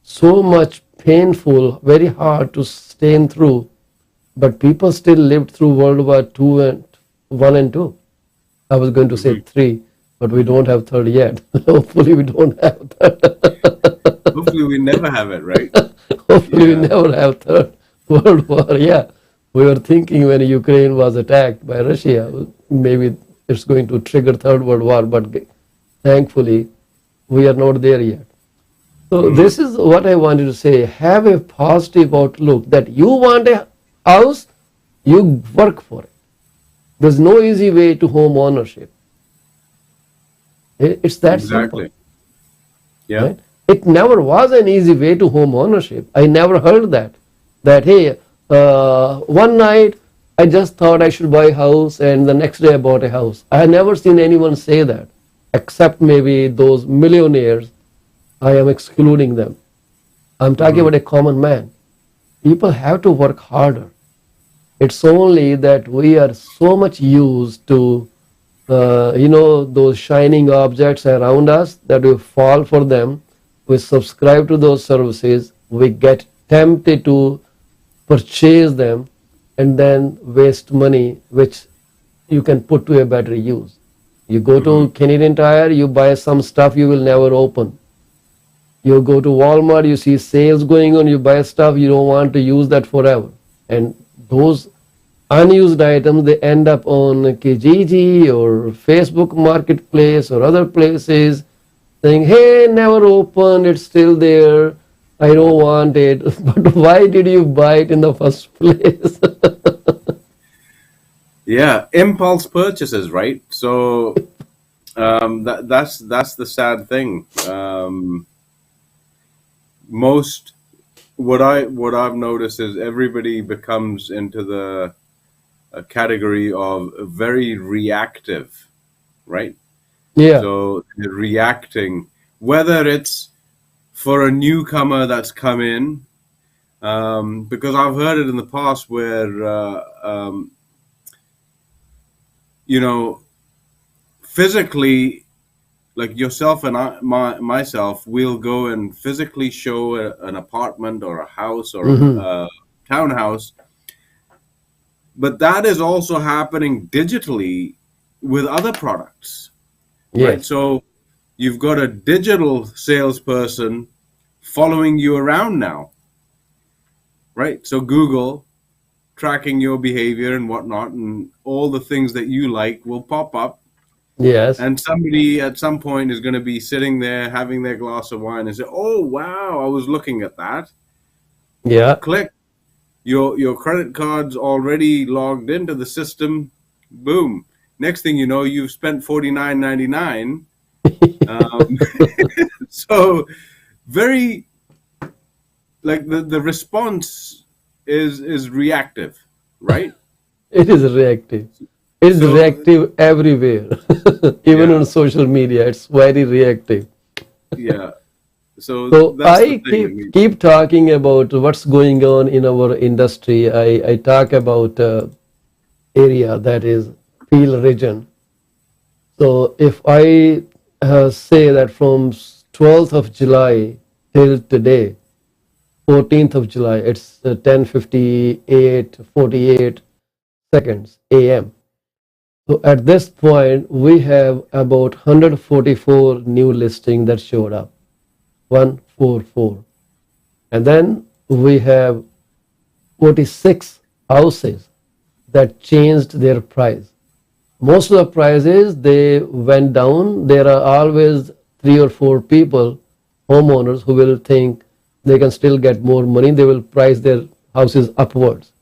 Speaker 1: so much painful, very hard to stand through, but people still lived through World War II and One and Two. I was going to say three, but we don't have third yet. Hopefully we don't have third.
Speaker 2: Hopefully we never have it, right?
Speaker 1: Hopefully we
Speaker 2: Yeah.
Speaker 1: never have third World War. Yeah, we were thinking when Ukraine was attacked by Russia, maybe it's going to trigger third World War, but thankfully we are not there yet. So this is what I wanted to say. Have a positive outlook that you want a house, you work for it. There's no easy way to home ownership. It's that simple.
Speaker 2: Exactly. Yeah.
Speaker 1: Right? It never was an easy way to home ownership. I never heard that hey, One night, I just thought I should buy a house, and the next day I bought a house. I had never seen anyone say that, except maybe those millionaires. I am excluding them. I'm talking
Speaker 2: Mm-hmm.
Speaker 1: about a common man. People have to work harder. It's only that we are so much used to, those shining objects around us that we fall for them. We subscribe to those services. We get tempted to purchase them and then waste money, which you can put to a better use. You go
Speaker 2: Mm-hmm.
Speaker 1: to Canadian Tire, you buy some stuff you will never open. You go to Walmart, you see sales going on, you buy stuff you don't want to use that forever. And those unused items, they end up on Kijiji or Facebook Marketplace or other places saying, hey, never opened, it's still there, I don't want it. But why did you buy it in the first place?
Speaker 2: Yeah, impulse purchases, right? So that's the sad thing. Most what I've noticed is everybody becomes into the category of very reactive, right?
Speaker 1: Yeah.
Speaker 2: So they're reacting, whether it's for a newcomer that's come in, because I've heard it in the past where you know, physically, like yourself and myself, we'll go and physically show an apartment or a house or
Speaker 1: Hmm.
Speaker 2: a townhouse, but that is also happening digitally with other products, right?
Speaker 1: Yes.
Speaker 2: So you've got a digital salesperson following you around now, right? So Google tracking your behavior and whatnot, and all the things that you like will pop up.
Speaker 1: Yes.
Speaker 2: And somebody at some point is going to be sitting there having their glass of wine and say, "Oh wow, I was looking at that."
Speaker 1: Yeah.
Speaker 2: Click, your credit card's already logged into the system. Boom. Next thing you know, you've spent $49.99. Um, so very like the response is reactive, right?
Speaker 1: It is reactive. It's
Speaker 2: So
Speaker 1: reactive everywhere. Even on
Speaker 2: yeah,
Speaker 1: social media, it's very reactive.
Speaker 2: yeah. So
Speaker 1: So
Speaker 2: that's the
Speaker 1: I
Speaker 2: thing. I
Speaker 1: keep
Speaker 2: mean,
Speaker 1: keep talking about what's going on in our industry. I talk about area that is Peel region. So if I say that from 12th of July till today, 14th of July, it's 10:58, 48 seconds AM. So at this point, we have about 144 new listings that showed up. 144. And then we have 46 houses that changed their price. Most of the prices they went down. There are always three or four people, homeowners, who will think they can still get more money. They will price their houses upwards,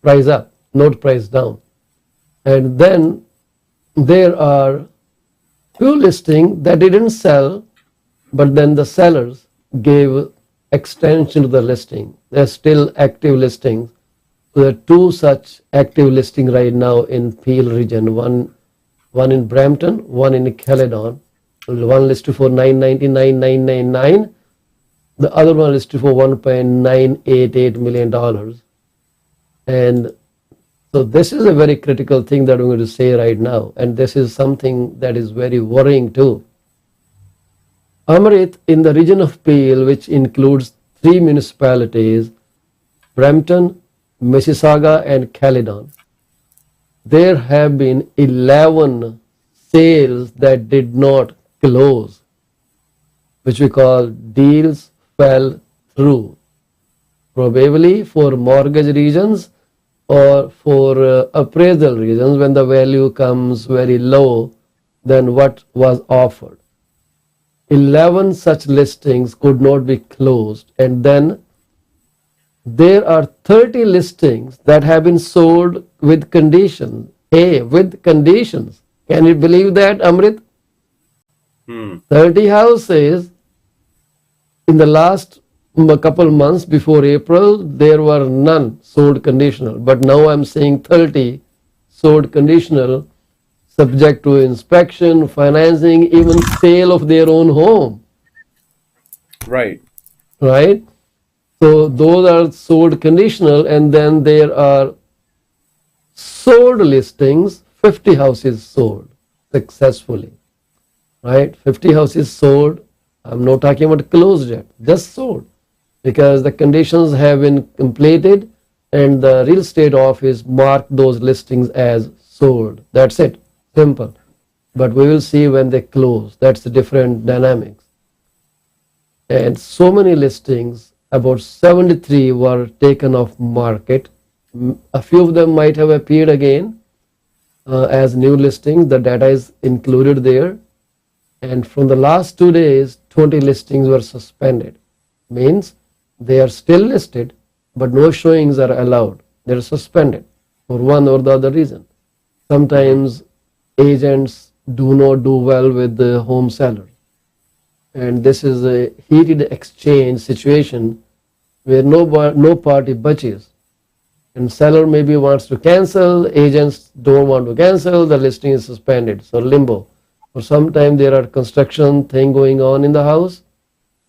Speaker 1: price up, not price down. And then there are few listings that didn't sell, but then the sellers gave extension to the listing. They're still active listings. So there are two such active listings right now in Peel region. One in Brampton, one in Caledon. One listed for 999,999. The other one listed for $1.988 million. And so this is a very critical thing that I'm going to say right now, and this is something that is very worrying too. Amrit, in the region of Peel, which includes three municipalities, Brampton, Mississauga, and Caledon, there have been 11 sales that did not close, which we call deals fell through, probably for mortgage reasons or for appraisal reasons when the value comes very low than what was offered. 11 such listings could not be closed, and then there are 30 listings that have been sold with conditions. Hey, with conditions. Can you believe that, Amrit?
Speaker 2: hmm.
Speaker 1: 30 houses in the last a couple months before April, there were none sold conditional. But now I'm seeing 30 sold conditional, subject to inspection, financing, even sale of their own home,
Speaker 2: Right.
Speaker 1: right? So those are sold conditional, and then there are sold listings, 50 houses sold successfully, right? 50 houses sold. I'm not talking about closed yet, just sold, because the conditions have been completed and the real estate office marked those listings as sold. That's it, simple. But we will see when they close. That's the different dynamics. And so many listings, about 73 were taken off market. A few of them might have appeared again as new listings. The data is included there. And from the last 2 days, 20 listings were suspended. Means they are still listed, but no showings are allowed. They're suspended for one or the other reason. Sometimes agents do not do well with the home seller. And this is a heated exchange situation where no party budges. And seller maybe wants to cancel, agents don't want to cancel, the listing is suspended. So limbo. Or sometimes there are construction thing going on in the house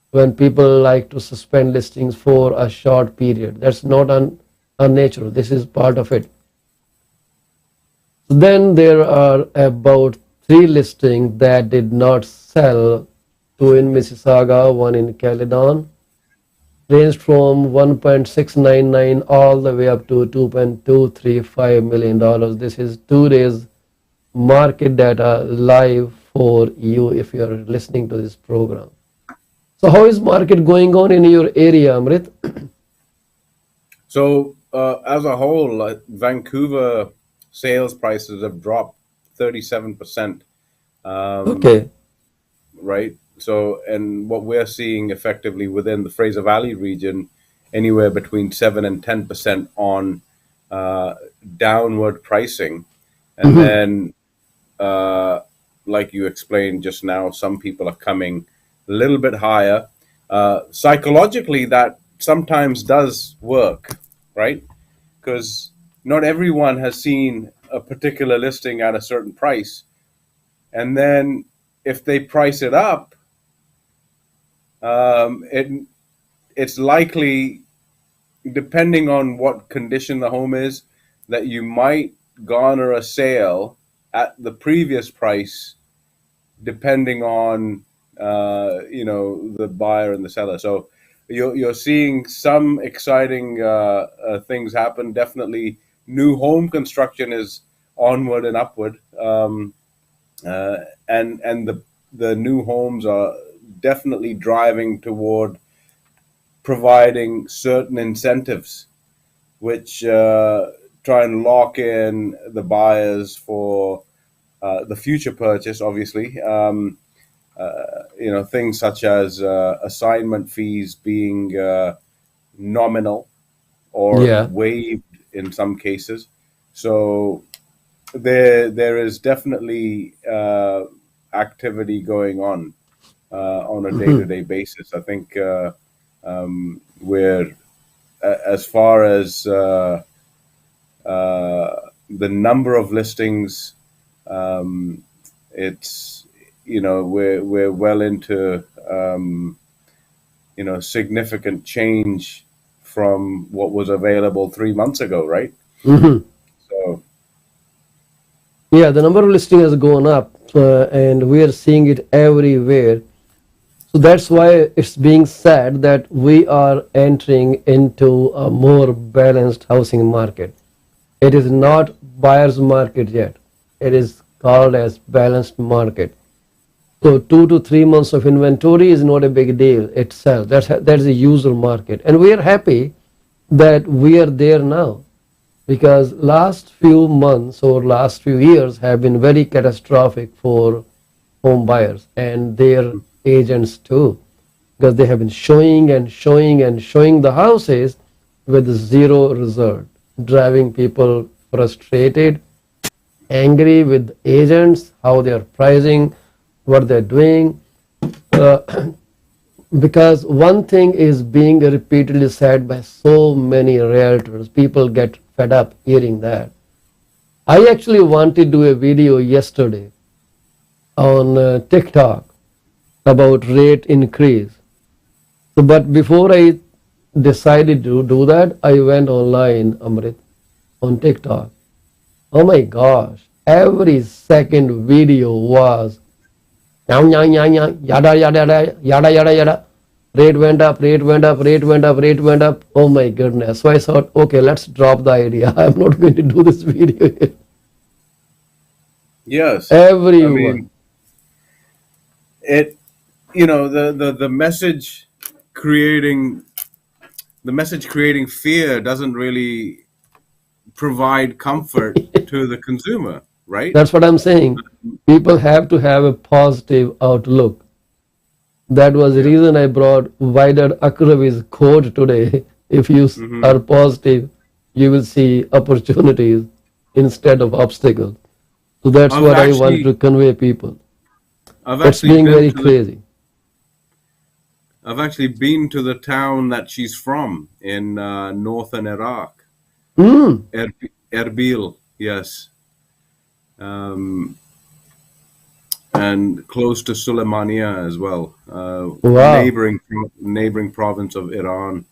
Speaker 1: when people like to suspend listings for a short period. That's not unnatural. This is part of it. Then there are about 3 listings that did not sell, 2 in Mississauga, 1 in Caledon, ranged from 1.699 all the way up to $2.235 million. This is 2 days market data live for you if you are listening to this program. So how is market going on in your area, Amrit?
Speaker 2: So as a whole, Vancouver sales prices have dropped 37%.
Speaker 1: Okay.
Speaker 2: Right. So, and what we're seeing effectively within the Fraser Valley region, anywhere between 7 and 10% on downward pricing, and then like you explained just now, some people are coming a little bit higher. Psychologically, that sometimes does work, right? Because not everyone has seen a particular listing at a certain price. And then if they price it up, it's likely, depending on what condition the home is, that you might garner a sale at the previous price, depending on the buyer and the seller. So you're seeing some exciting things happen. Definitely, new home construction is onward and upward, and the new homes are definitely driving toward providing certain incentives, which try and lock in the buyers for the future purchase. Obviously, things such as assignment fees being nominal or
Speaker 1: Yeah.
Speaker 2: waived in some cases. So there is definitely activity going on a day-to-day basis. I think we're as far as the number of listings, it's we're well into significant change from what was available 3 months ago, right? So
Speaker 1: Yeah, the number of listing has gone up, and we are seeing it everywhere. So that's why it's being said that we are entering into a more balanced housing market. It is not buyer's market yet. It is called as balanced market. So 2 to 3 months of inventory is not a big deal itself. That's a user market, and we are happy that we are there now, because last few months or last few years have been very catastrophic for home buyers and their agents too, because they have been showing and showing and showing the houses with zero result, driving people frustrated, angry with agents, how they are pricing, what they're doing. because one thing is being repeatedly said by so many realtors, people get fed up hearing that. I actually wanted to do a video yesterday on TikTok about rate increase. So, but before I decided to do that, I went online, Amrit, on TikTok. Oh my gosh, every second video was yada yada yada yada yada yada. Rate went up, rate went up, rate went up, rate went up. Oh my goodness. So I thought, okay, let's drop the idea. I'm not going to do this video here.
Speaker 2: Yes. I
Speaker 1: Everyone.
Speaker 2: mean, it, you know, the message creating fear doesn't really provide comfort to the consumer, right?
Speaker 1: That's what I'm saying. People have to have a positive outlook. That was the reason I brought Wider Akravi's quote today. If you are positive, you will see opportunities instead of obstacles. So that's
Speaker 2: I've
Speaker 1: what I want
Speaker 2: actually
Speaker 1: to convey people.
Speaker 2: I've
Speaker 1: It's
Speaker 2: actually
Speaker 1: being
Speaker 2: been
Speaker 1: very
Speaker 2: to the
Speaker 1: crazy.
Speaker 2: I've actually been to the town that she's from in northern Iraq,
Speaker 1: Mm,
Speaker 2: Erbil. Yes, um, and close to Suleimania as well,
Speaker 1: wow,
Speaker 2: neighboring province of Iran.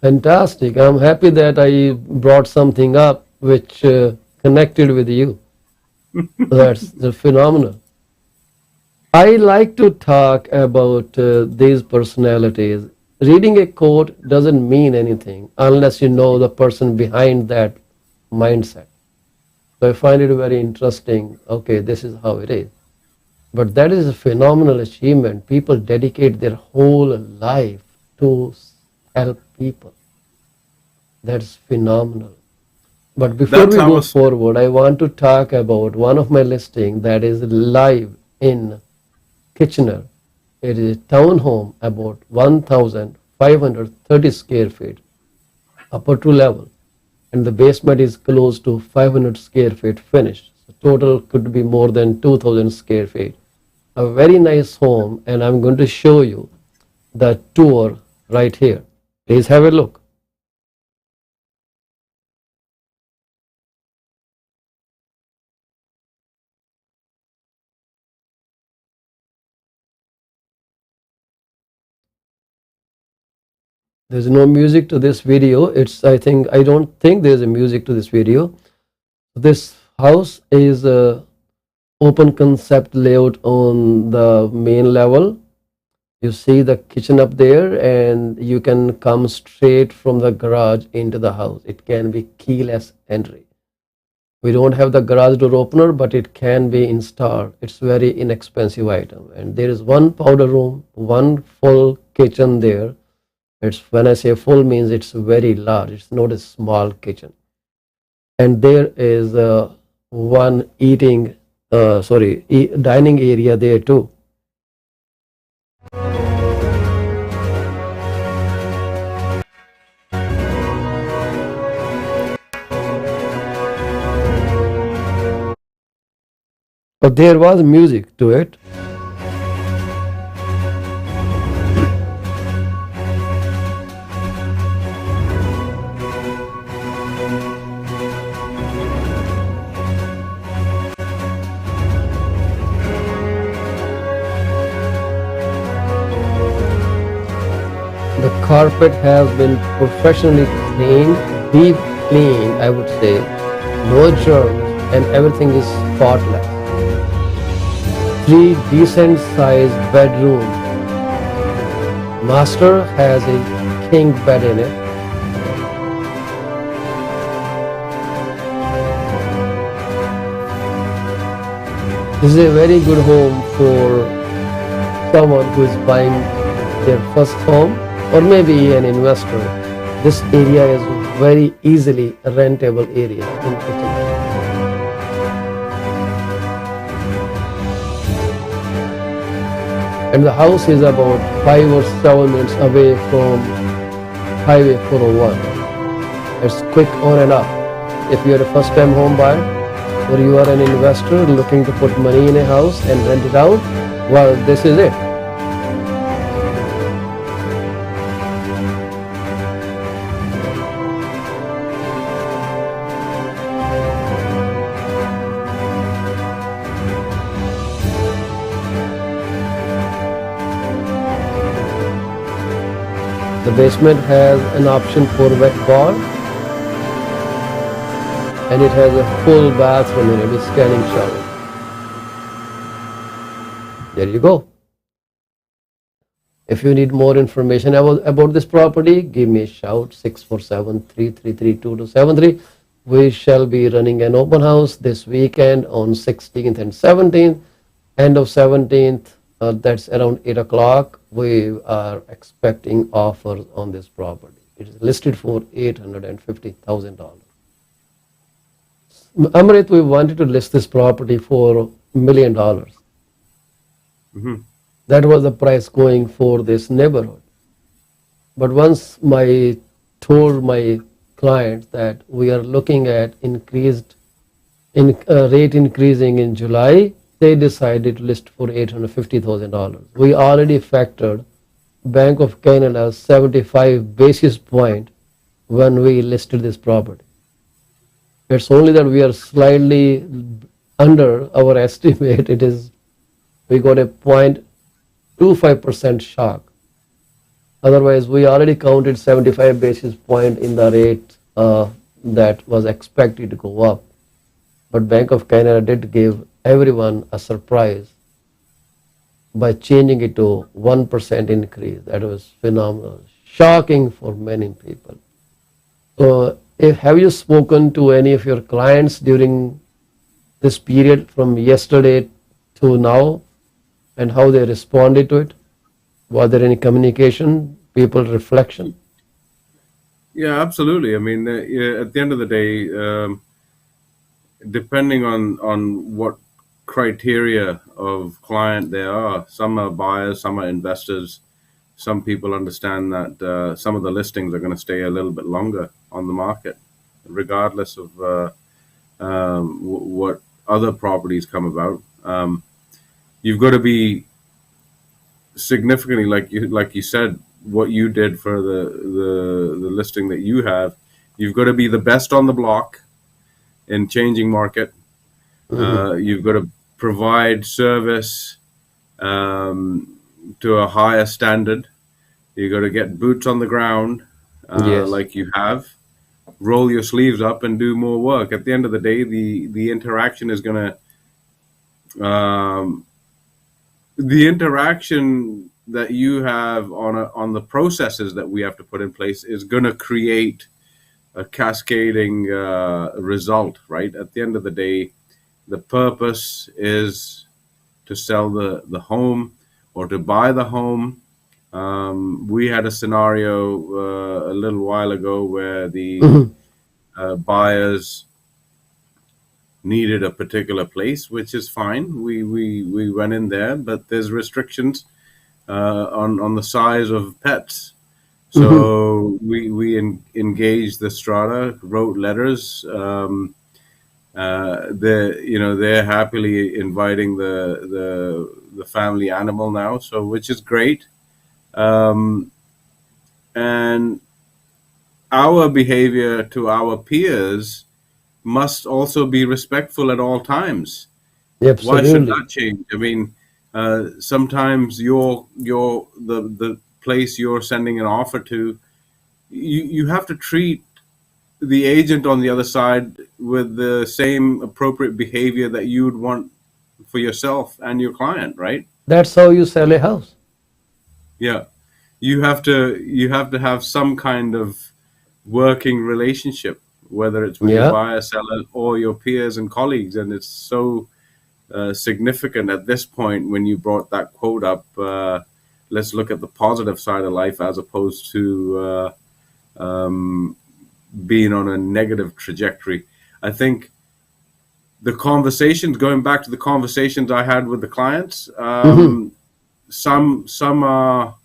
Speaker 1: fantastic. I'm happy that I brought something up which connected with you. That's phenomenal. I like to talk about these personalities. Reading a quote doesn't mean anything unless you know the person behind that mindset. So I find it very interesting. Okay, this is how it is. But that is a phenomenal achievement. People dedicate their whole life to help people. That's phenomenal. But before
Speaker 2: That's
Speaker 1: we
Speaker 2: how
Speaker 1: go
Speaker 2: a
Speaker 1: forward, I want to talk about one of my listing that is live in Kitchener. It is a townhome about 1,530 square feet, upper two level, and the basement is close to 500 square feet finished. So total could be more than 2,000 square feet. A very nice home, and I'm going to show you the tour right here. Please have a look. There's no music to this video. I don't think there's a music to this video. This house is a open concept layout on the main level. You see the kitchen up there, and you can come straight from the garage into the house. It can be keyless entry. We don't have the garage door opener, but it can be installed. It's very inexpensive item. And there is one powder room, one full kitchen there. It's, when I say full, means it's very large. It's not a small kitchen. And there is one dining area there too. But there was music to it. The carpet has been professionally cleaned, deep cleaned, I would say. No germs, and everything is spotless. 3 decent sized bedrooms. Master has a king bed in it. This is a very good home for someone who is buying their first home, or maybe an investor. This area is very easily a rentable area in Kitchener. And the house is about 5 or 7 minutes away from Highway 401. It's quick on and off. If you are a first time home buyer, or you are an investor looking to put money in a house and rent it out, well, this is it. The basement has an option for wet bar, and it has a full bathroom in it with standing shower. There you go. If you need more information about this property, give me a shout, 647-333-2273. We shall be running an open house this weekend on 16th and 17th. End of 17th, that's around 8 o'clock. We are expecting offers on this property. It is listed for $850,000. Amrit, we wanted to list this property for $1 million.
Speaker 2: Mhm.
Speaker 1: That was the price going for this neighborhood. But once I told my clients that we are looking at rate increasing in July, they decided to list for $850,000. We already factored Bank of Canada's 75 basis point when we listed this property. It's only that we are slightly under our estimate. We got a 0.25% shock. Otherwise, we already counted 75 basis point in the rate that was expected to go up. But Bank of Canada did give everyone a surprise by changing it to 1% increase. That was phenomenal, shocking for many people. So, have you spoken to any of your clients during this period from yesterday to now, and how they responded to it? Was there any communication, people reflection?
Speaker 2: Yeah, absolutely. I mean, yeah, at the end of the day, depending on what criteria of client they are, some are buyers, some are investors. Some people understand that some of the listings are going to stay a little bit longer on the market, regardless of what other properties come about. You've got to be significantly, like you said, what you did for the listing that you have. You've got to be the best on the block in changing market. You've got to provide service to a higher standard. You got to get boots on the ground,
Speaker 1: Yes.
Speaker 2: like you have. Roll your sleeves up and do more work. At the end of the day, the interaction is going to the interaction that you have on the processes that we have to put in place is going to create a cascading result, right? At the end of the day, the purpose is to sell the home or to buy the home. We had a scenario a little while ago where the buyers needed a particular place, which is fine. We went in there, but there's restrictions on the size of pets. So we engaged the strata, wrote letters. They're happily inviting the family animal now, so which is great. And our behavior to our peers must also be respectful at all times. Why should
Speaker 1: Absolutely.
Speaker 2: that change? I mean, sometimes the place you're sending an offer to, you have to treat the agent on the other side with the same appropriate behavior that you would want for yourself and your client, right?
Speaker 1: That's how you sell a house.
Speaker 2: Yeah. You have to have some kind of working relationship, whether it's with your
Speaker 1: Yeah.
Speaker 2: buyer, seller, or your peers and colleagues. And it's so significant at this point when you brought that quote up. Let's look at the positive side of life as opposed to being on a negative trajectory. I think the conversations, going back to the conversations I had with the clients, some are,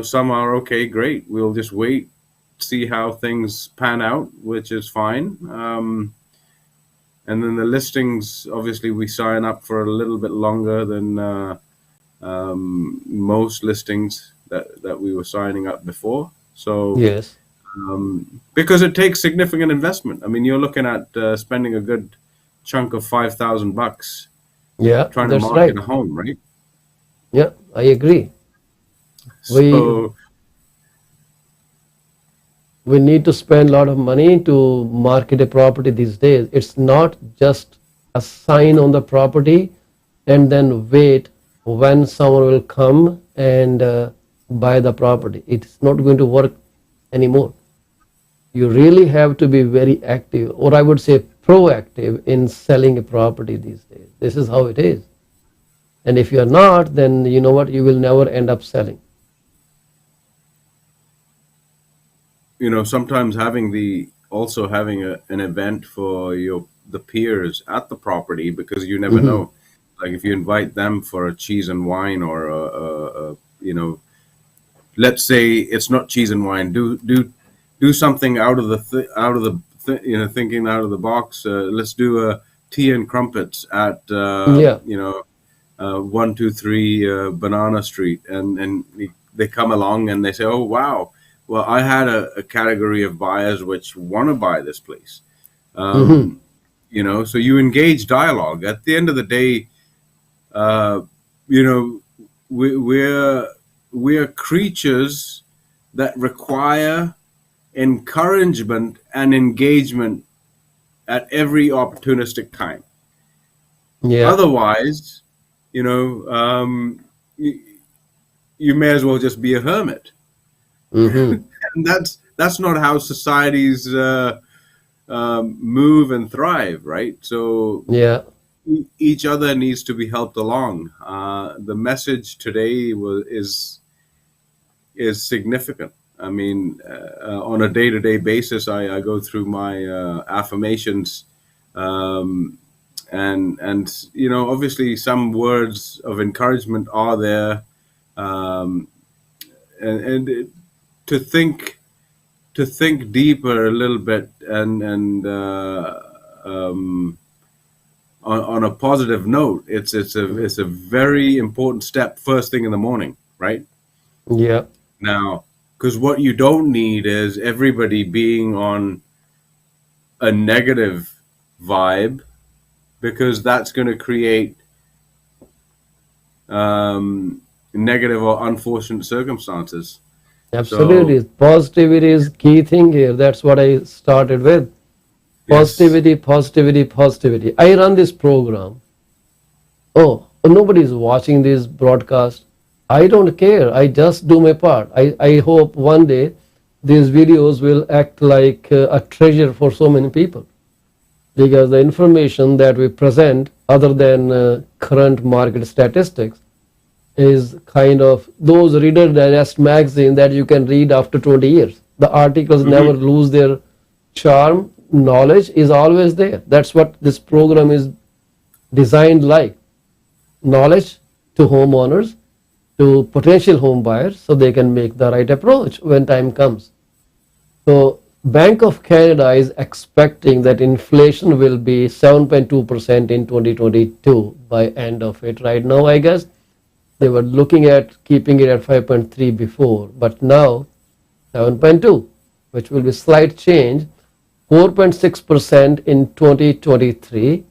Speaker 2: some are okay, great. We'll just wait, see how things pan out, which is fine. And then the listings, obviously, we sign up for a little bit longer than most listings that we were signing up before. So,
Speaker 1: Yes.
Speaker 2: because it takes significant investment. I mean, you're looking at spending a good chunk of $5,000
Speaker 1: Yeah,
Speaker 2: trying to
Speaker 1: that's
Speaker 2: market
Speaker 1: right.
Speaker 2: a home, right?
Speaker 1: Yeah, I agree. We
Speaker 2: So,
Speaker 1: We need to spend a lot of money to market a property these days. It's not just a sign on the property and then wait when someone will come and buy the property. It's not going to work anymore. You really have to be very active, or I would say proactive, in selling a property these days. This is how it is. And if you're not, then you know what? You will never end up selling.
Speaker 2: Sometimes having an event for the peers at the property, because you never
Speaker 1: Hmm.
Speaker 2: know. Like if you invite them for a cheese and wine, or let's say it's not cheese and wine. Do something thinking out of the box. Let's do a tea and crumpets at
Speaker 1: Yeah.
Speaker 2: 123 Banana Street, and they come along and they say, "Oh wow, well I had a category of buyers which want to buy this place."
Speaker 1: Hmm.
Speaker 2: So you engage dialogue. At the end of the day, uh, you know, we're creatures that require encouragement and engagement at every opportunistic time.
Speaker 1: Yeah.
Speaker 2: Otherwise, you know, you, you may as well just be a hermit,
Speaker 1: Hmm.
Speaker 2: and that's not how societies move and thrive, right? So
Speaker 1: Yeah.
Speaker 2: each other needs to be helped along. The message today is significant. I mean, on a day-to-day basis, I go through my affirmations, um, and obviously some words of encouragement are there, um, and to think deeper a little bit, and um, on a positive note, it's a very important step first thing in the morning, right?
Speaker 1: Yeah.
Speaker 2: Now, because what you don't need is everybody being on a negative vibe, because that's going to create negative or unfortunate circumstances. So,
Speaker 1: Absolutely. Positivity is key thing here. That's what I started with.
Speaker 2: yes.
Speaker 1: Positivity, positivity, positivity. I run this program. Oh, nobody is watching this broadcast. I don't care. I just do my part. I hope one day these videos will act like a treasure for so many people, because the information that we present, other than current market statistics, is kind of those Reader Digest magazine that you can read after 20 years. The articles never
Speaker 2: Hmm.
Speaker 1: lose their charm. Knowledge is always there. That's what this program is designed like. Knowledge to homeowners, to potential home buyers, so they can make the right approach when time comes. So Bank of Canada is expecting that inflation will be 7.2% in 2022 by end of it. Right now, I guess they were looking at keeping it at 5.3 before, but now 7.2, which will be slight change, 4.6% in 2023,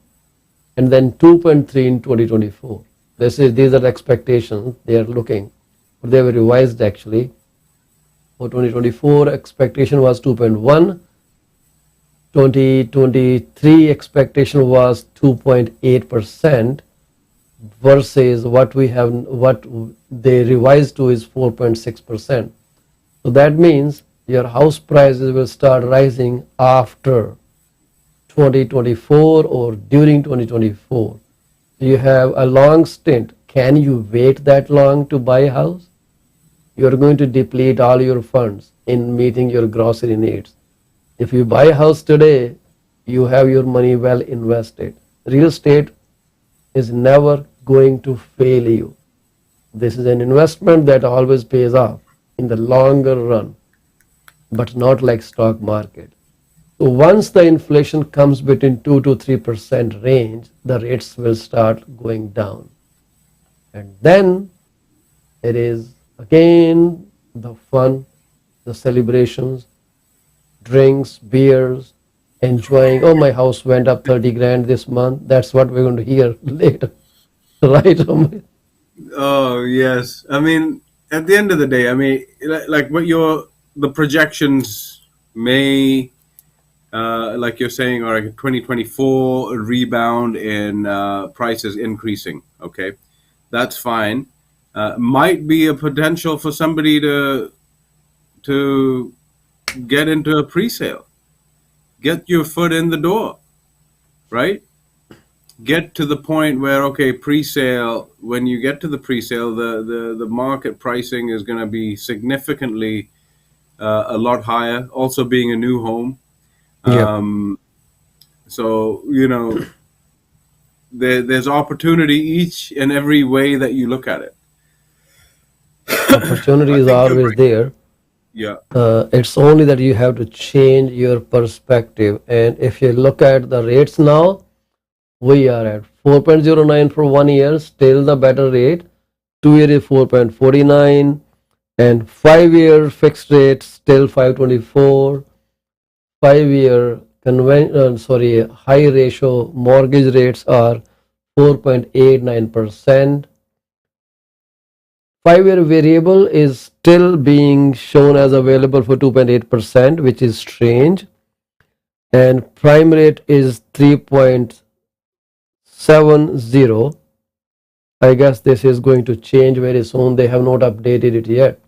Speaker 1: and then 2.3 in 2024. These are the expectations they are looking. They were revised actually. For 2024, expectation was 2.1. 2023 expectation was 2.8%, versus what they revised to is 4.6%. So that means your house prices will start rising after 2024 or during 2024. You have a long stint. Can you wait that long to buy a house? You're going to deplete all your funds in meeting your grocery needs. If you buy a house today, you have your money well invested. Real estate is never going to fail you. This is an investment that always pays off in the longer run, but not like stock market. So once the inflation comes between 2 to 3% range, the rates will start going down. And then it is again the fun, the celebrations, drinks, beers, enjoying. Oh, my house went up 30 grand this month. That's what we're going to hear later. Right, Amit?
Speaker 2: Oh yes. I mean, at the end of the day, I mean, like what the projections. may, like you're saying, or like 2024 rebound in prices increasing. Okay, that's fine. Might be a potential for somebody to get into a pre-sale, get your foot in the door, right? Get to the point where, okay, pre-sale, when you get to the pre-sale, the market pricing is going to be significantly a lot higher, also being a new home.
Speaker 1: Yeah.
Speaker 2: So, there's opportunity each and every way that you look at it.
Speaker 1: Opportunity
Speaker 2: I
Speaker 1: is
Speaker 2: think you're
Speaker 1: always
Speaker 2: right.
Speaker 1: there.
Speaker 2: Yeah.
Speaker 1: It's only that you have to change your perspective. And if you look at the rates now, we are at 4.09 for 1 year, still the better rate. 2 year is 4.49, and 5 year fixed rate still 524. 5 year high ratio mortgage rates are 4.89%. 5 year variable is still being shown as available for 2.8%, which is strange. And prime rate is 3.70. I guess this is going to change very soon. They have not updated it yet.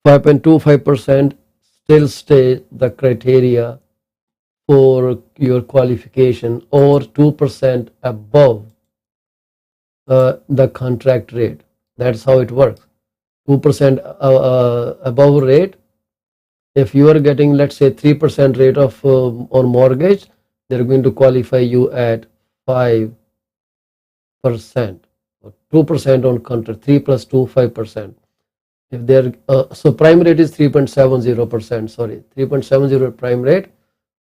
Speaker 1: 5.25% still stay the criteria for your qualification, or 2% above the contract rate. That's how it works. 2% above rate. If you are getting, let's say, 3% rate of on mortgage, they're going to qualify you at 5%, or 2% on contract. 3 plus 2, 5%. If they're so prime rate is 3.70%. Sorry, 3.70 prime rate.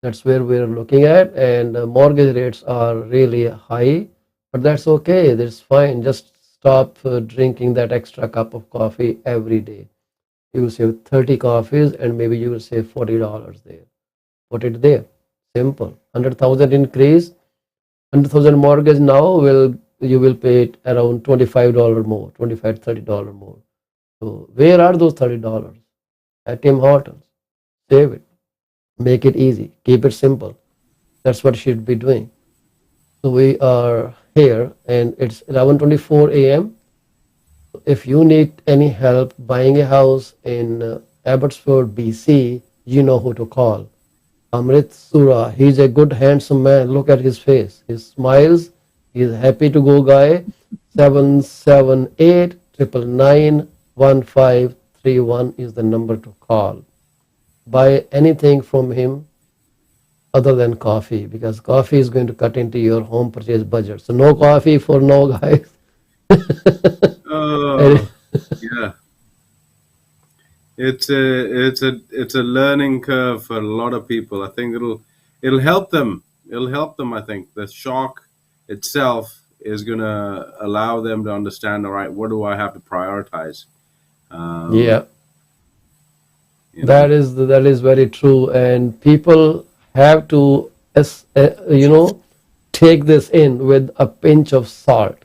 Speaker 1: That's where we're looking at, and mortgage rates are really high, but that's okay. That's fine. Just stop drinking that extra cup of coffee every day. You will save 30 coffees, and maybe you will save $40 there. Put it there. Simple. 100,000 increase. 100,000 mortgage now you will pay it around $25 more, $25 $30 more. So where are those $30? At Tim Hortons. Save it. Make it easy. Keep it simple. That's what you should be doing. So we are here, and it's 11:24 a.m. If you need any help buying a house in Abbotsford, BC, you know who to call. Amrit Sura. He's a good, handsome man. Look at his face. He smiles. He's a happy to go guy. 778-999-1531 is the number to call. Buy anything from him other than coffee, because coffee is going to cut into your home purchase budget. So no coffee for no guys.
Speaker 2: Oh, yeah. It's a learning curve for a lot of people. I think it'll help them. It'll help them. I think the shock itself is gonna allow them to understand. All right, what do I have to prioritize?
Speaker 1: Yeah,
Speaker 2: You know.
Speaker 1: that is very true, and people have to take this in with a pinch of salt.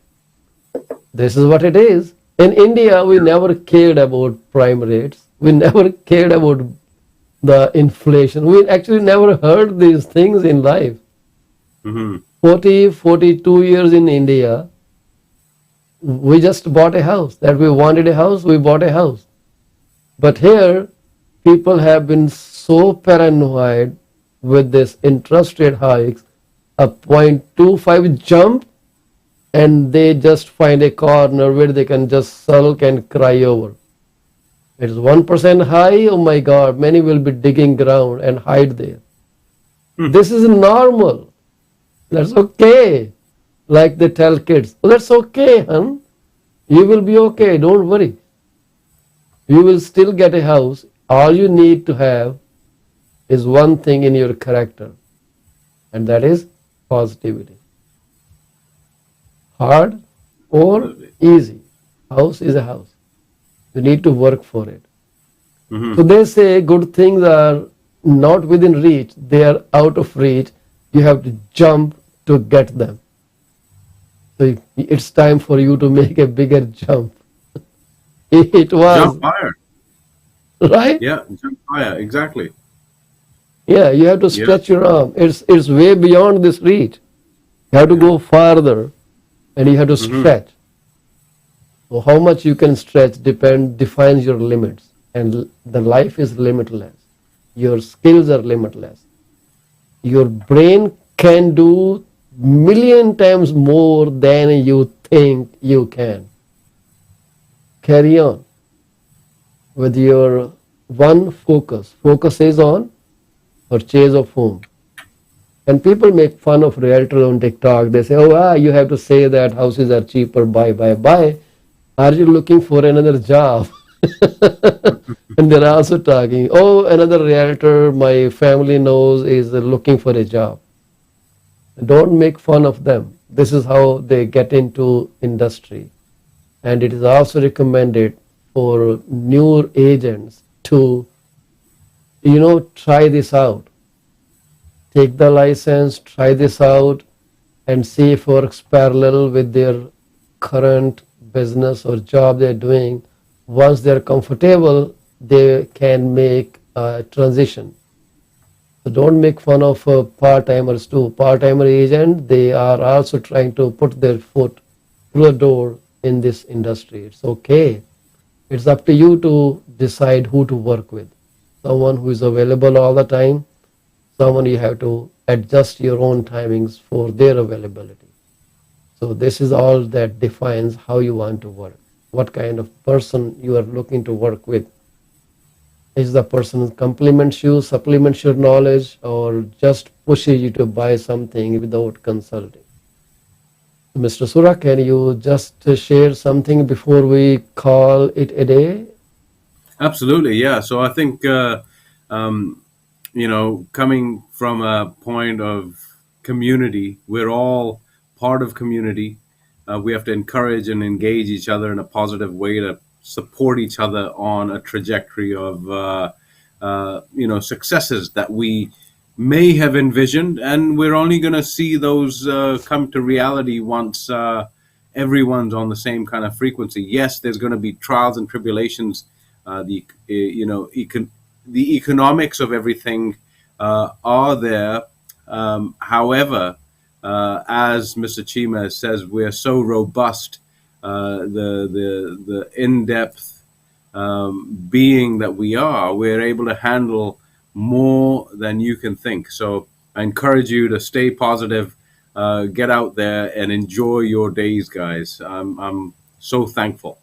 Speaker 1: This is what it is. In India, we never cared about prime rates. We never cared about the inflation. We actually never heard these things in life.
Speaker 2: Mm-hmm.
Speaker 1: 42 years in India, we just bought a house. That we wanted a house, we bought a house. But here, people have been so paranoid with this interest rate hikes, a 0.25 jump, and they just find a corner where they can just sulk and cry over. It's 1% high, oh my God, many will be digging ground and hide there. This is normal. That's okay. Like they tell kids, oh, that's okay, hon. You will be okay, don't worry. You will still get a house. All you need to have is one thing in your character, and that is positivity. Hard or easy, house is a house. You need to work for it.
Speaker 2: Mm-hmm.
Speaker 1: So they say good things are not within reach, they are out of reach. You have to jump to get them. So it's time for you to make a bigger jump. It was,
Speaker 2: Jump higher.
Speaker 1: right?
Speaker 2: Yeah, jump higher. Exactly.
Speaker 1: Yeah, you have to
Speaker 2: Yeah.
Speaker 1: stretch your arm. It's way beyond this reach. You have to go farther, and you have to
Speaker 2: Hmm.
Speaker 1: stretch. So how much you can stretch defines your limits, and the life is limitless. Your skills are limitless. Your brain can do million times more than you think you can. Carry on with your one focus. Focus is on purchase of home. And people make fun of realtor on TikTok. They say, "Oh, you have to say that houses are cheaper. Buy, buy, buy." Are you looking for another job? And they're also talking, "Oh, another realtor my family knows is looking for a job." Don't make fun of them. This is how they get into industry. And it is also recommended for new agents to, try this out. Take the license, try this out, and see if it works parallel with their current business or job they're doing. Once they're comfortable, they can make a transition. So don't make fun of part-timers too. Part-timer agent, they are also trying to put their foot through the door in this industry. It's okay. It's up to you to decide who to work with. Someone who is available all the time, someone you have to adjust your own timings for their availability. So this is all that defines how you want to work, what kind of person you are looking to work with. Is the person complements you, supplements your knowledge, or just pushes you to buy something without consulting? Mr. Sura, can you just share something before we call it a day?
Speaker 2: Absolutely, yeah. So I think um, coming from a point of community, we're all part of community. We have to encourage and engage each other in a positive way to support each other on a trajectory of successes that we may have envisioned, and we're only going to see those come to reality once everyone's on the same kind of frequency. Yes, there's going to be trials and tribulations. The economics of everything are there. However, as Mr. Cheema says, we're so robust. The in-depth being that we are, we're able to handle more than you can think. So I encourage you to stay positive, get out there and enjoy your days, guys. I'm so thankful.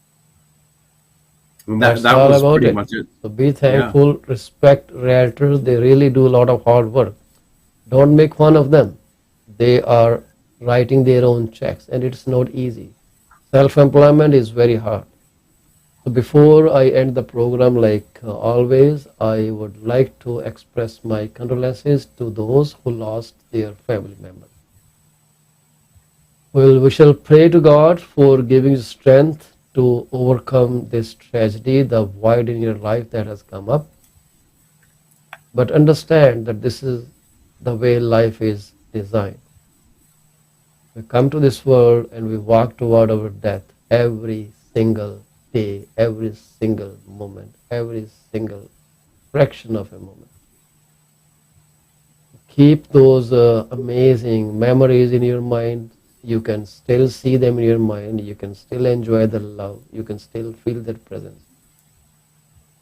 Speaker 2: And
Speaker 1: That's
Speaker 2: that
Speaker 1: all
Speaker 2: was
Speaker 1: about
Speaker 2: pretty
Speaker 1: it.
Speaker 2: much it.
Speaker 1: So be
Speaker 2: Yeah.
Speaker 1: thankful, respect realtors. They really do a lot of hard work. Don't make fun of them. They are writing their own checks, and it's not easy. Self-employment is very hard. So before I end the program, like always, I would like to express my condolences to those who lost their family members. Well, we shall pray to God for giving you strength to overcome this tragedy, the void in your life that has come up. But understand that this is the way life is designed. We come to this world and we walk toward our death every single day, every single moment, every single fraction of a moment. Keep those amazing memories in your mind. You can still see them in your mind. You can still enjoy the love. You can still feel their presence.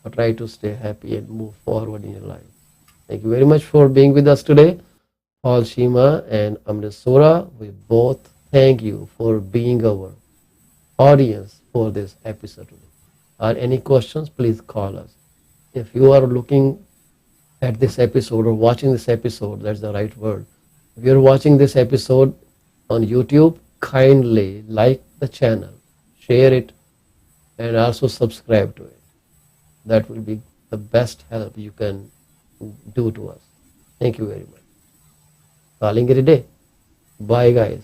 Speaker 1: But try to stay happy and move forward in your life. Thank you very much for being with us today. Paul Cheema and Amritpal Sura, we both thank you for being our audience for this episode today. Are any questions? Please call us. If you are looking at this episode or watching this episode, that's the right word. If you're watching this episode on YouTube, kindly like the channel, share it, and also subscribe to it. That will be the best help you can do to us. Thank you very much. Calling it a day. Bye, guys.